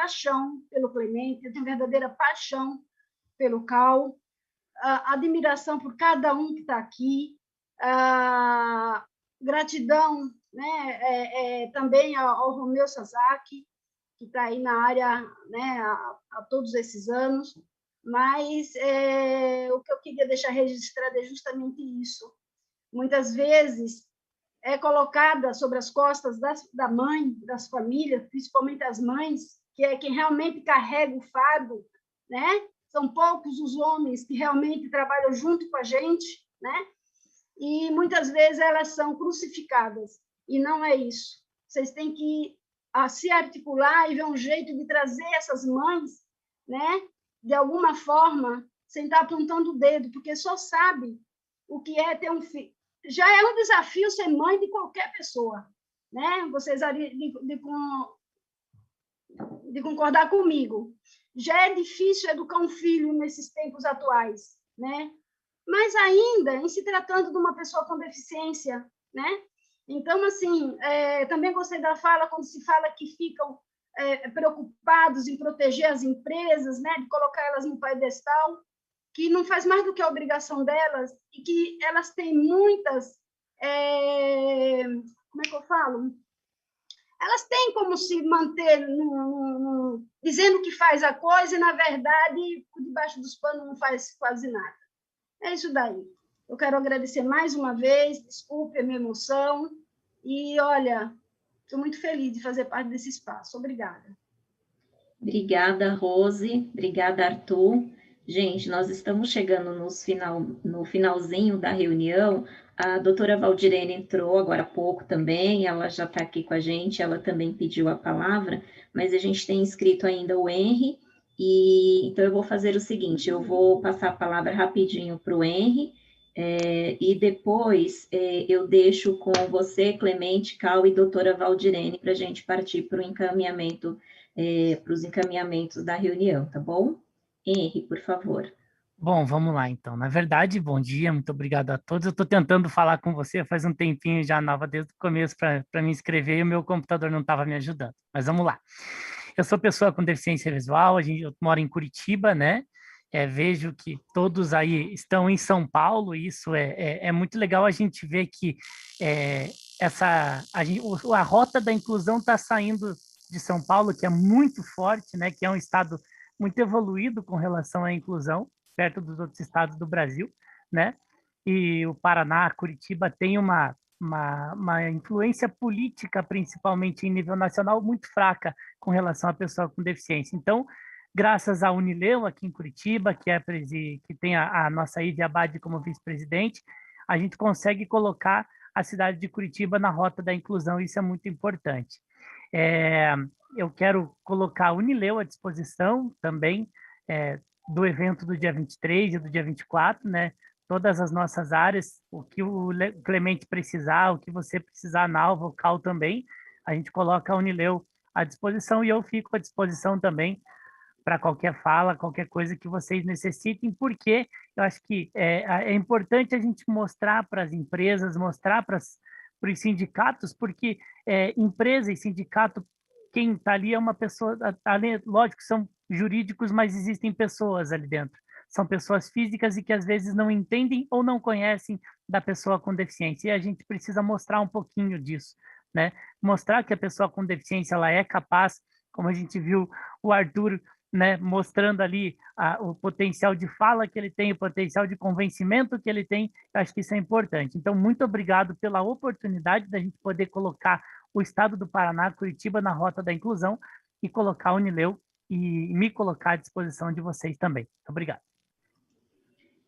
S6: pelo Clemente, eu tenho verdadeira paixão pelo Cal, admiração por cada um que está aqui,
S18: Gratidão, né, também ao Romeu Sasaki, que está aí na área, né, há todos esses anos, mas o que eu queria deixar registrado é justamente isso. Muitas vezes é colocada sobre as costas da mãe, das famílias, principalmente as mães, que é quem realmente carrega o fardo, né? São poucos os homens que realmente trabalham junto com a gente, né? E muitas vezes elas são crucificadas, e não é isso. Vocês têm que se articular e ver um jeito de trazer essas mães, né? De alguma forma, sem estar apontando o dedo, porque só sabe o que é ter um filho. Já é um desafio ser mãe de qualquer pessoa, né? Vocês de concordar comigo. Já é difícil educar um filho nesses tempos atuais, né? Mas ainda, em se tratando de uma pessoa com deficiência, né? Então, assim, também gostei da fala quando se fala que ficam preocupados em proteger as empresas, né? De colocar elas no pedestal, que não faz mais do que a obrigação delas e que elas têm muitas... como é que eu falo? Elas têm como se manter dizendo que faz a coisa e, na verdade, por debaixo dos panos não faz quase nada. É isso daí. Eu quero agradecer mais uma vez, desculpe a minha emoção, e, olha, estou muito feliz de fazer parte desse espaço. Obrigada.
S2: Obrigada, Rose. Obrigada, Arthur. Gente, nós estamos chegando no finalzinho da reunião. A doutora Valdirene entrou agora há pouco também, ela já está aqui com a gente, ela também pediu a palavra, mas a gente tem inscrito ainda o Henry, então eu vou fazer o seguinte, eu vou passar a palavra rapidinho para o Henry, e depois eu deixo com você, Clemente, Cal e doutora Valdirene, para a gente partir para o encaminhamento, para os encaminhamentos da reunião, tá bom? Henry, por favor.
S4: Bom, vamos lá então. Na verdade, bom dia, muito obrigado a todos. Eu estou tentando falar com você faz um tempinho já, Nova, desde o começo para me inscrever e o meu computador não estava me ajudando. Mas vamos lá. Eu sou pessoa com deficiência visual, eu moro em Curitiba, né? Vejo que todos aí estão em São Paulo, e isso é muito legal a gente ver que a rota da inclusão está saindo de São Paulo, que é muito forte, né? Que é um estado muito evoluído com relação à inclusão, perto dos outros estados do Brasil, né? E o Paraná, Curitiba, tem uma influência política, principalmente em nível nacional, muito fraca com relação à pessoa com deficiência. Então, graças à Unileu, aqui em Curitiba, que tem a nossa Ide Abad como vice-presidente, a gente consegue colocar a cidade de Curitiba na rota da inclusão, isso é muito importante. Eu quero colocar a Unileu à disposição também, do evento do dia 23 e do dia 24, né? Todas as nossas áreas, o que o Clemente precisar, o que você precisar, Nalva, o Cal também, a gente coloca a Unileu à disposição e eu fico à disposição também para qualquer fala, qualquer coisa que vocês necessitem, porque eu acho que é importante a gente mostrar para as empresas, mostrar para os sindicatos, porque empresa e sindicato, quem está ali é uma pessoa, lógico, são jurídicos, mas existem pessoas ali dentro. São pessoas físicas e que às vezes não entendem ou não conhecem da pessoa com deficiência. E a gente precisa mostrar um pouquinho disso, né? Mostrar que a pessoa com deficiência ela é capaz, como a gente viu o Arthur, né, mostrando ali o potencial de fala que ele tem, o potencial de convencimento que ele tem. Eu acho que isso é importante. Então, muito obrigado pela oportunidade da gente poder colocar o estado do Paraná, Curitiba, na rota da inclusão e colocar a Unileu e me colocar à disposição de vocês também. Obrigado.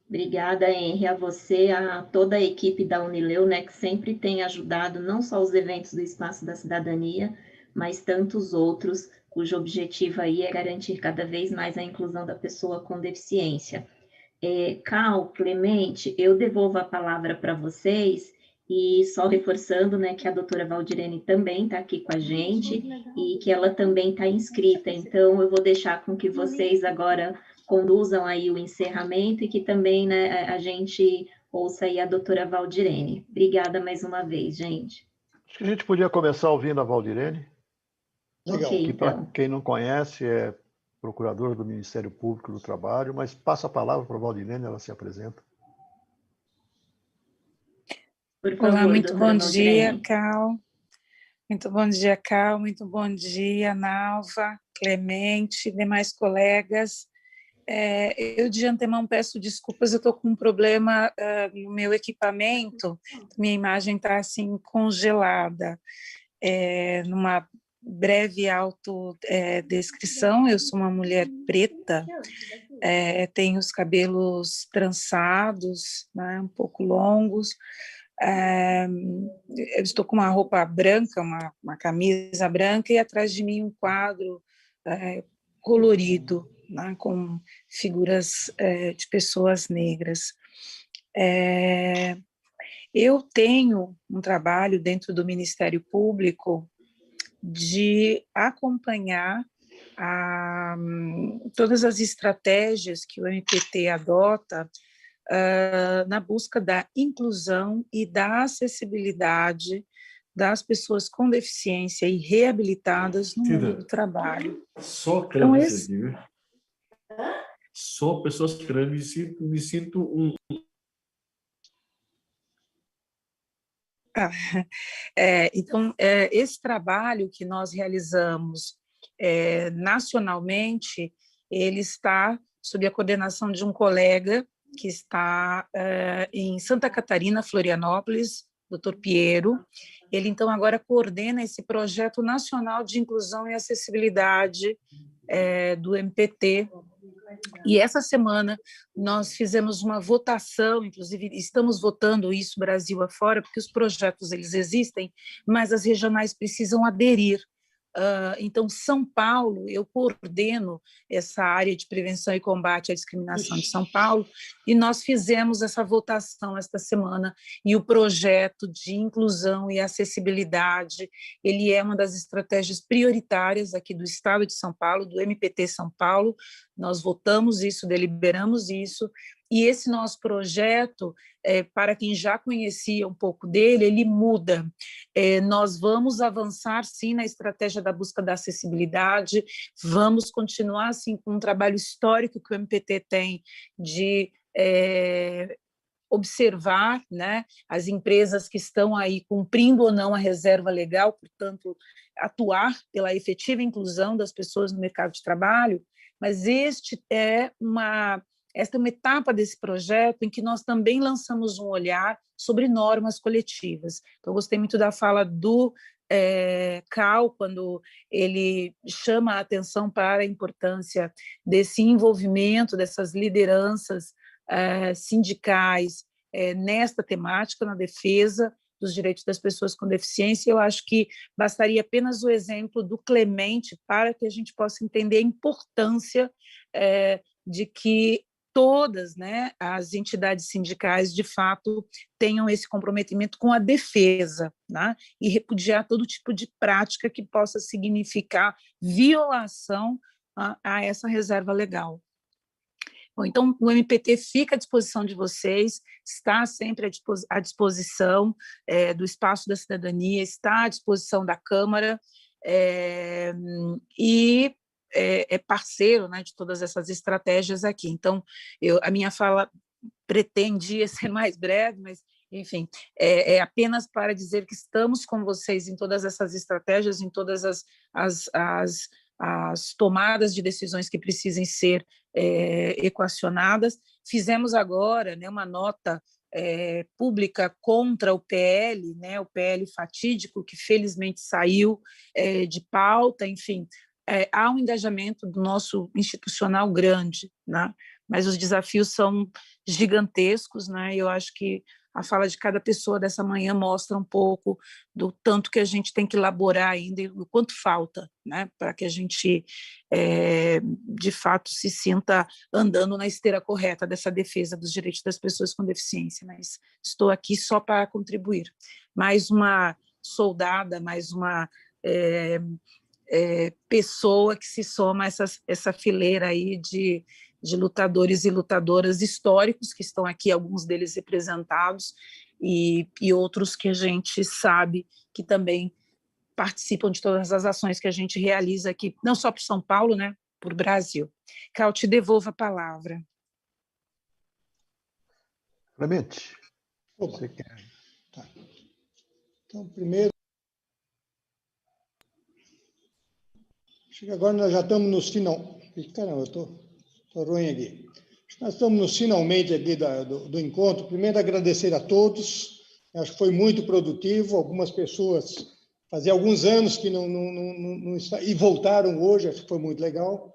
S2: Obrigada, Henry, a você, a toda a equipe da Unileu, né, que sempre tem ajudado não só os eventos do Espaço da Cidadania, mas tantos outros, cujo objetivo aí é garantir cada vez mais a inclusão da pessoa com deficiência. Cal, Clemente, eu devolvo a palavra para vocês, e só reforçando, né, que a doutora Valdirene também está aqui com a gente, e que ela também está inscrita, então eu vou deixar com que vocês agora conduzam aí o encerramento, e que também, né, a gente ouça aí a doutora Valdirene. Obrigada mais uma vez, gente.
S3: Acho que a gente podia começar ouvindo a Valdirene.
S2: Ok,
S3: que,
S2: então.
S3: para quem não conhece, é procurador do Ministério Público do Trabalho, mas passa a palavra para a Valdirene, ela se apresenta.
S2: Por favor,
S19: Olá, muito bom
S2: doutora
S19: dia,
S2: Naldrene.
S19: Cal. Muito bom dia, Cal. Muito bom dia, Nalva, Clemente, demais colegas. Eu, de antemão, peço desculpas, eu estou com um problema no meu equipamento, minha imagem está assim congelada. Numa breve autodescrição, eu sou uma mulher preta, tenho os cabelos trançados, né, um pouco longos, eu estou com uma roupa branca, uma camisa branca, e atrás de mim um quadro colorido, né, com figuras de pessoas negras. Eu tenho um trabalho dentro do Ministério Público de acompanhar todas as estratégias que o MPT adota na busca da inclusão e da acessibilidade das pessoas com deficiência e reabilitadas no mundo do trabalho.
S10: Só
S19: Então,
S10: creme isso aqui, viu? Só pessoas creme, me sinto um...
S19: Então, esse trabalho que nós realizamos nacionalmente, ele está sob a coordenação de um colega que está em Santa Catarina, Florianópolis, Dr. Piero. Ele, então, agora coordena esse projeto nacional de inclusão e acessibilidade do MPT. E essa semana nós fizemos uma votação, inclusive estamos votando isso Brasil afora, porque os projetos eles existem, mas as regionais precisam aderir. Então, São Paulo, eu coordeno essa área de prevenção e combate à discriminação de São Paulo, e nós fizemos essa votação esta semana, e o projeto de inclusão e acessibilidade, ele é uma das estratégias prioritárias aqui do Estado de São Paulo, do MPT São Paulo. Nós votamos isso, deliberamos isso, e esse nosso projeto, para quem já conhecia um pouco dele, ele muda. Nós vamos avançar, sim, na estratégia da busca da acessibilidade, vamos continuar, sim, com um trabalho histórico que o MPT tem de observar, né, as empresas que estão aí cumprindo ou não a reserva legal, portanto, atuar pela efetiva inclusão das pessoas no mercado de trabalho, mas esta é uma etapa desse projeto em que nós também lançamos um olhar sobre normas coletivas. Então, eu gostei muito da fala do Cal, quando ele chama a atenção para a importância desse envolvimento, dessas lideranças sindicais nesta temática, na defesa dos direitos das pessoas com deficiência. Eu acho que bastaria apenas o exemplo do Clemente para que a gente possa entender a importância de que todas, né, as entidades sindicais, de fato, tenham esse comprometimento com a defesa, né, e repudiar todo tipo de prática que possa significar violação a essa reserva legal. Bom, então, o MPT fica à disposição de vocês, está sempre à disposição do Espaço da Cidadania, está à disposição da Câmara, e é parceiro, né, de todas essas estratégias aqui. Então, a minha fala pretendia ser mais breve, mas, enfim, é apenas para dizer que estamos com vocês em todas essas estratégias, em todas as tomadas de decisões que precisem ser equacionadas. Fizemos agora, né, uma nota pública contra o PL, né, o PL fatídico, que felizmente saiu de pauta, enfim. Há um engajamento do nosso institucional grande, né? Mas os desafios são gigantescos, né? Eu acho que a fala de cada pessoa dessa manhã mostra um pouco do tanto que a gente tem que elaborar ainda e do quanto falta, né? Para que a gente, de fato, se sinta andando na esteira correta dessa defesa dos direitos das pessoas com deficiência. Mas estou aqui só para contribuir. Mais uma soldada, mais uma pessoa que se soma a essa fileira aí de lutadores e lutadoras históricos que estão aqui, alguns deles representados, e outros que a gente sabe que também participam de todas as ações que a gente realiza aqui, não só por São Paulo, né, por Brasil. Cal, te devolvo a palavra.
S3: Clemente, você quer?
S5: Tá.
S20: Então, primeiro, acho que agora nós já estamos nos final. Caramba, eu estou ruim aqui. Nós estamos nos finalmente aqui do encontro. Primeiro, agradecer a todos. Acho que foi muito produtivo. Algumas pessoas fazia alguns anos que não está, e voltaram hoje. Acho que foi muito legal.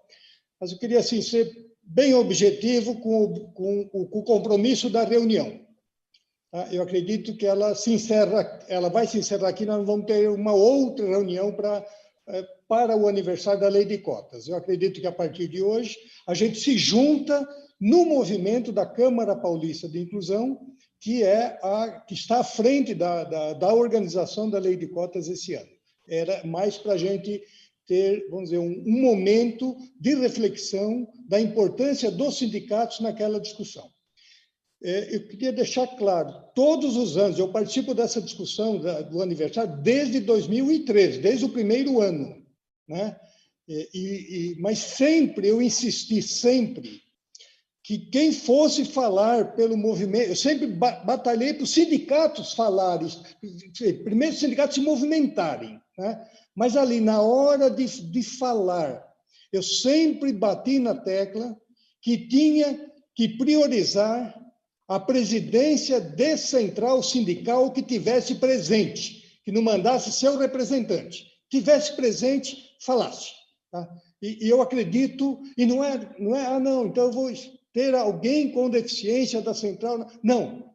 S20: Mas eu queria assim, ser bem objetivo com o compromisso da reunião. Tá? Eu acredito que ela vai se encerrar aqui. Nós vamos ter uma outra reunião para o aniversário da Lei de Cotas. Eu acredito que, a partir de hoje, a gente se junta no movimento da Câmara Paulista de Inclusão, que está à frente da organização da Lei de Cotas esse ano. Era mais para a gente ter, vamos dizer, um momento de reflexão da importância dos sindicatos naquela discussão. Eu queria deixar claro, todos os anos, eu participo dessa discussão do aniversário desde 2013, desde o primeiro ano, né? Mas sempre eu insisti, que quem fosse falar pelo movimento, eu sempre batalhei para os sindicatos falarem, primeiro os sindicatos se movimentarem, né? Mas ali, na hora de falar, eu sempre bati na tecla que tinha que priorizar a presidência descentral sindical que tivesse presente, que não mandasse seu representante, tivesse presente, falasse. Tá? E eu acredito, e não é, não, então eu vou ter alguém com deficiência da central. Não.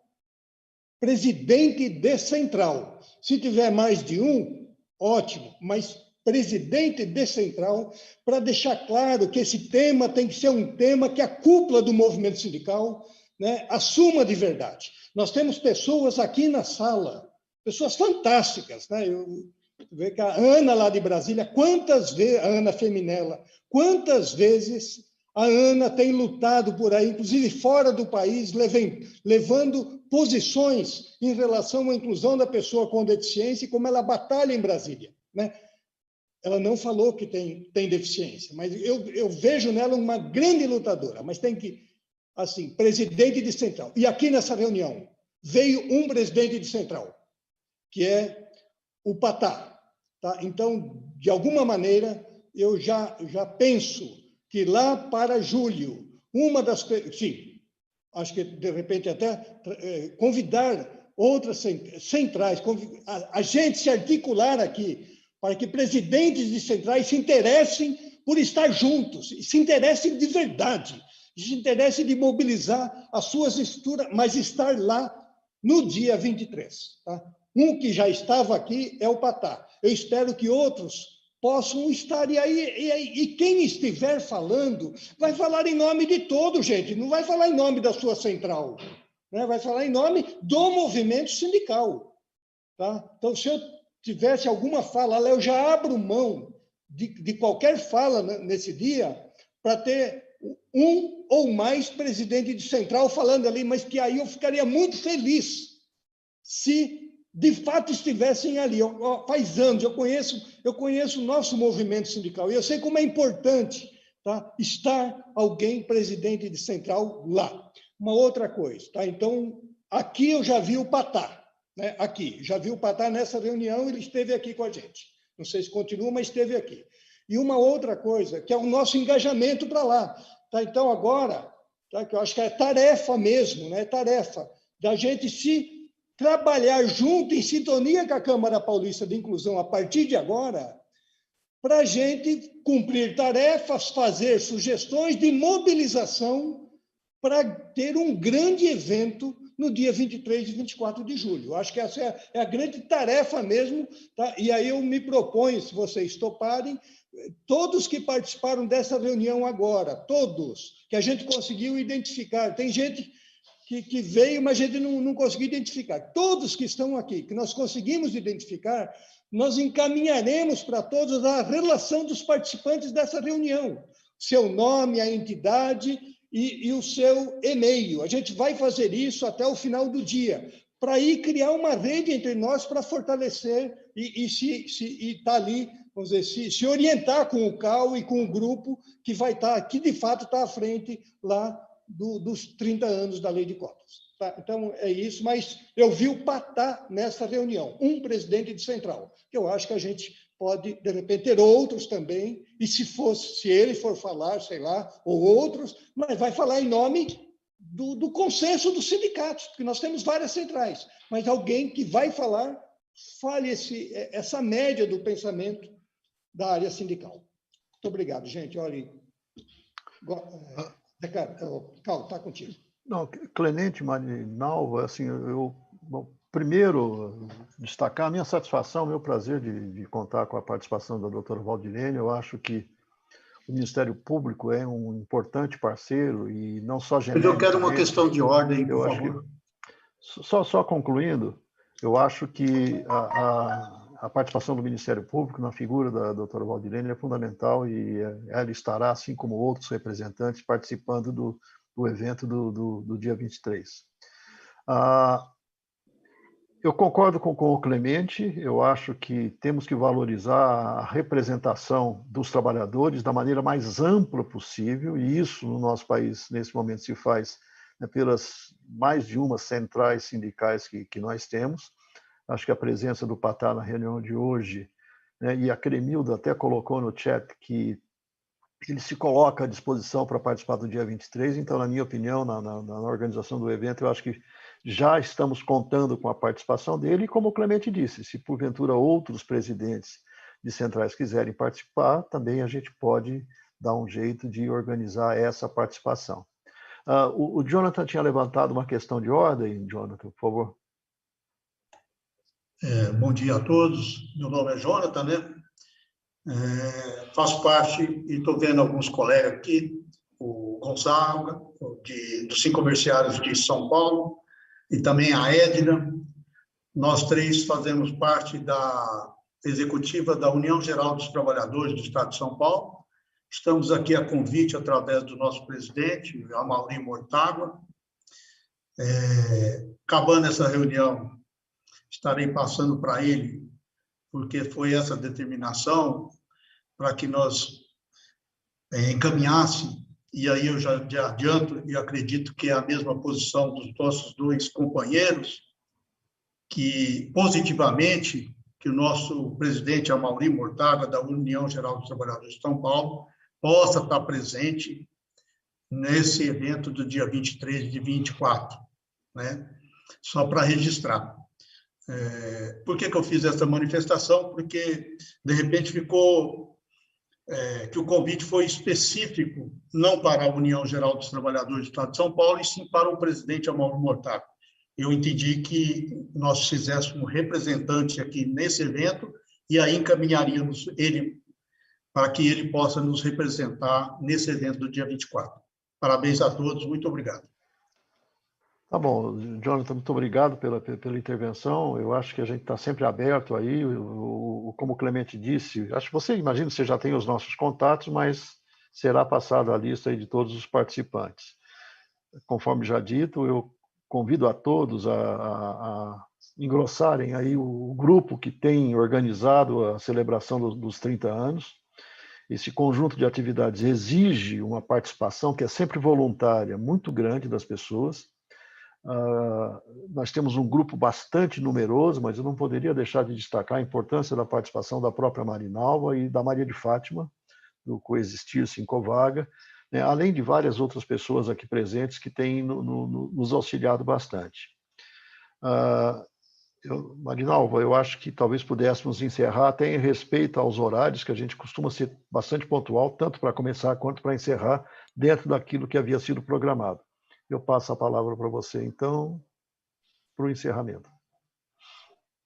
S20: Presidente descentral. Se tiver mais de um, ótimo, mas presidente descentral, para deixar claro que esse tema tem que ser um tema que a cúpula do movimento sindical, né, assuma de verdade. Nós temos pessoas aqui na sala, pessoas fantásticas, né? Eu vejo que a Ana lá de Brasília, quantas vezes, a Ana Feminella, quantas vezes a Ana tem lutado por aí, inclusive fora do país, levando posições em relação à inclusão da pessoa com deficiência e como ela batalha em Brasília, né? Ela não falou que tem deficiência, mas eu vejo nela uma grande lutadora, mas tem que, assim, presidente de central. E aqui nessa reunião veio um presidente de central, que é o Patá. Tá? Então, de alguma maneira, eu já penso que lá para julho, uma das... Sim, acho que, de repente, até convidar outras centrais, a gente se articular aqui, para que presidentes de centrais se interessem por estar juntos, se interessem de verdade, se interessem de mobilizar as suas estruturas, mas estar lá no dia 23. Tá? Um que já estava aqui é o Patá. Eu espero que outros possam estar. E quem estiver falando, vai falar em nome de todos, gente. Não vai falar em nome da sua central. Né? Vai falar em nome do movimento sindical. Tá? Então, se eu tivesse alguma fala, eu já abro mão de qualquer fala nesse dia para ter um ou mais presidente de central falando ali, mas que aí eu ficaria muito feliz se de fato estivessem ali. Faz anos, eu conheço o nosso movimento sindical, e eu sei como é importante, tá, estar alguém presidente de central lá. Uma outra coisa, tá? Então, aqui eu já vi o Patá, né? Aqui, já vi o Patá nessa reunião, ele esteve aqui com a gente. Não sei se continua, mas esteve aqui. E uma outra coisa, que é o nosso engajamento para lá. Tá? Então, agora, tá, que eu acho que é tarefa mesmo, né? Tarefa da gente se trabalhar junto, em sintonia com a Câmara Paulista de Inclusão, a partir de agora, para a gente cumprir tarefas, fazer sugestões de mobilização para ter um grande evento no dia 23 e 24 de julho. Eu acho que essa é a grande tarefa mesmo. Tá? E aí eu me proponho, se vocês toparem, todos que participaram dessa reunião agora, todos, que a gente conseguiu identificar. Tem gente que veio, mas a gente não conseguiu identificar. Todos que estão aqui, que nós conseguimos identificar, nós encaminharemos para todos a relação dos participantes dessa reunião, seu nome, a entidade e o seu e-mail. A gente vai fazer isso até o final do dia, para ir criar uma rede entre nós para fortalecer e estar ali, vamos dizer, se orientar com o CAU e com o grupo que vai estar, que de fato está à frente lá dos 30 anos da Lei de Cotas. Tá? Então, é isso, mas eu vi o Patá nessa reunião, um presidente de central. Eu acho que a gente pode, de repente, ter outros também, e se ele for falar, sei lá, ou outros, mas vai falar em nome do consenso dos sindicatos, porque nós temos várias centrais, mas alguém que vai falar, fale essa média do pensamento da área sindical. Muito obrigado, gente. Olha, Carlos, está contigo.
S3: Não, Clemente, Marinalva, assim, primeiro destacar a minha satisfação, o meu prazer de contar com a participação da doutora Valdirene. Eu acho que o Ministério Público é um importante parceiro e não só
S21: genericamente... Mas eu quero uma questão de ordem, por favor.
S3: Só concluindo, eu acho que a participação do Ministério Público na figura da doutora Valdirene é fundamental e ela estará, assim como outros representantes, participando do evento do dia 23. Eu concordo com o Clemente, eu acho que temos que valorizar a representação dos trabalhadores da maneira mais ampla possível, e isso no nosso país, nesse momento, se faz pelas mais de umas centrais sindicais que nós temos. Acho que a presença do Patá na reunião de hoje, né, e a Cremilda até colocou no chat que ele se coloca à disposição para participar do dia 23, então, na minha opinião, na organização do evento, eu acho que já estamos contando com a participação dele, e como o Clemente disse, se porventura outros presidentes de centrais quiserem participar, também a gente pode dar um jeito de organizar essa participação. O Jonathan tinha levantado uma questão de ordem, Jonathan, por favor.
S21: Bom dia a todos, meu nome é Jonathan, né? Faço parte, e estou vendo alguns colegas aqui, o Gonzaga, dos 5 comerciários de São Paulo, e também a Edna. Nós 3 fazemos parte da executiva da União Geral dos Trabalhadores do Estado de São Paulo. Estamos aqui a convite através do nosso presidente, Amaury Mortágua. Acabando essa reunião, estarei passando para ele, porque foi essa determinação para que nós encaminhasse, e aí eu já adianto, e acredito que é a mesma posição dos nossos 2 companheiros, que positivamente, que o nosso presidente Amaury Mortágua, da União Geral dos Trabalhadores de São Paulo, possa estar presente nesse evento do dia 23 e 24, né? Só para registrar. Por que eu fiz essa manifestação? Porque, de repente, ficou que o convite foi específico, não para a União Geral dos Trabalhadores do Estado de São Paulo, e sim para o presidente Amaury Mortágua. Eu entendi que nós fizéssemos um representante aqui nesse evento, e aí encaminharíamos ele para que ele possa nos representar nesse evento do dia 24. Parabéns a todos, muito obrigado.
S3: Tá bom, Jonathan, muito obrigado pela intervenção. Eu acho que a gente está sempre aberto aí, como o Clemente disse, acho que você, imagino que você já tem os nossos contatos, mas será passada a lista aí de todos os participantes. Conforme já dito, eu convido a todos a engrossarem aí o grupo que tem organizado a celebração dos 30 anos. Esse conjunto de atividades exige uma participação que é sempre voluntária, muito grande das pessoas. Nós temos um grupo bastante numeroso, mas eu não poderia deixar de destacar a importância da participação da própria Marinalva e da Maria de Fátima, do Coexistir Sincovaga, né, além de várias outras pessoas aqui presentes que têm nos auxiliado bastante. Marinalva, eu acho que talvez pudéssemos encerrar até em respeito aos horários, que a gente costuma ser bastante pontual, tanto para começar quanto para encerrar, dentro daquilo que havia sido programado. Eu passo a palavra para você, então, para o encerramento.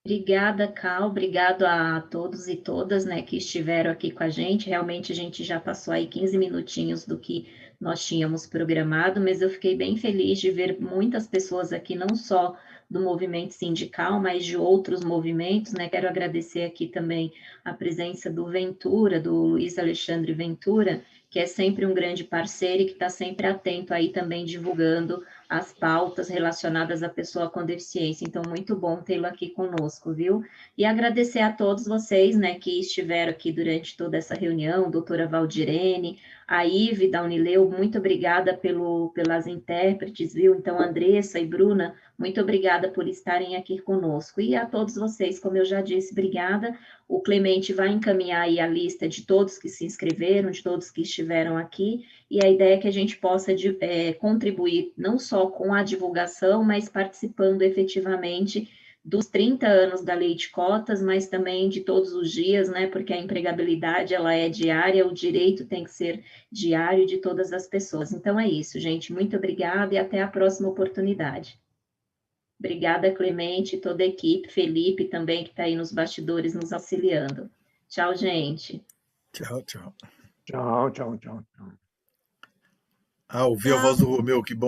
S2: Obrigada, Cal, obrigado a todos e todas, né, que estiveram aqui com a gente. Realmente a gente já passou aí 15 minutinhos do que nós tínhamos programado, mas eu fiquei bem feliz de ver muitas pessoas aqui, não só do movimento sindical, mas de outros movimentos, né? Quero agradecer aqui também a presença do Ventura, do Luiz Alexandre Ventura, que é sempre um grande parceiro e que está sempre atento aí também divulgando as pautas relacionadas à pessoa com deficiência. Então, muito bom tê-lo aqui conosco, viu? E agradecer a todos vocês, né, que estiveram aqui durante toda essa reunião, doutora Valdirene, a Ive da Unileu, muito obrigada pelas intérpretes, viu? Então, Andressa e Bruna, muito obrigada por estarem aqui conosco. E a todos vocês, como eu já disse, obrigada. O Clemente vai encaminhar aí a lista de todos que se inscreveram, de todos que estiveram aqui, e a ideia é que a gente possa contribuir não só com a divulgação, mas participando efetivamente dos 30 anos da lei de cotas, mas também de todos os dias, né, porque a empregabilidade, ela é diária, o direito tem que ser diário de todas as pessoas. Então é isso, gente, muito obrigada e até a próxima oportunidade. Obrigada, Clemente, toda a equipe, Felipe também, que está aí nos bastidores nos auxiliando. Tchau, gente.
S8: Tchau, tchau.
S3: Tchau, tchau, tchau.
S8: Ah, ouvi a voz do Romeu, que bom.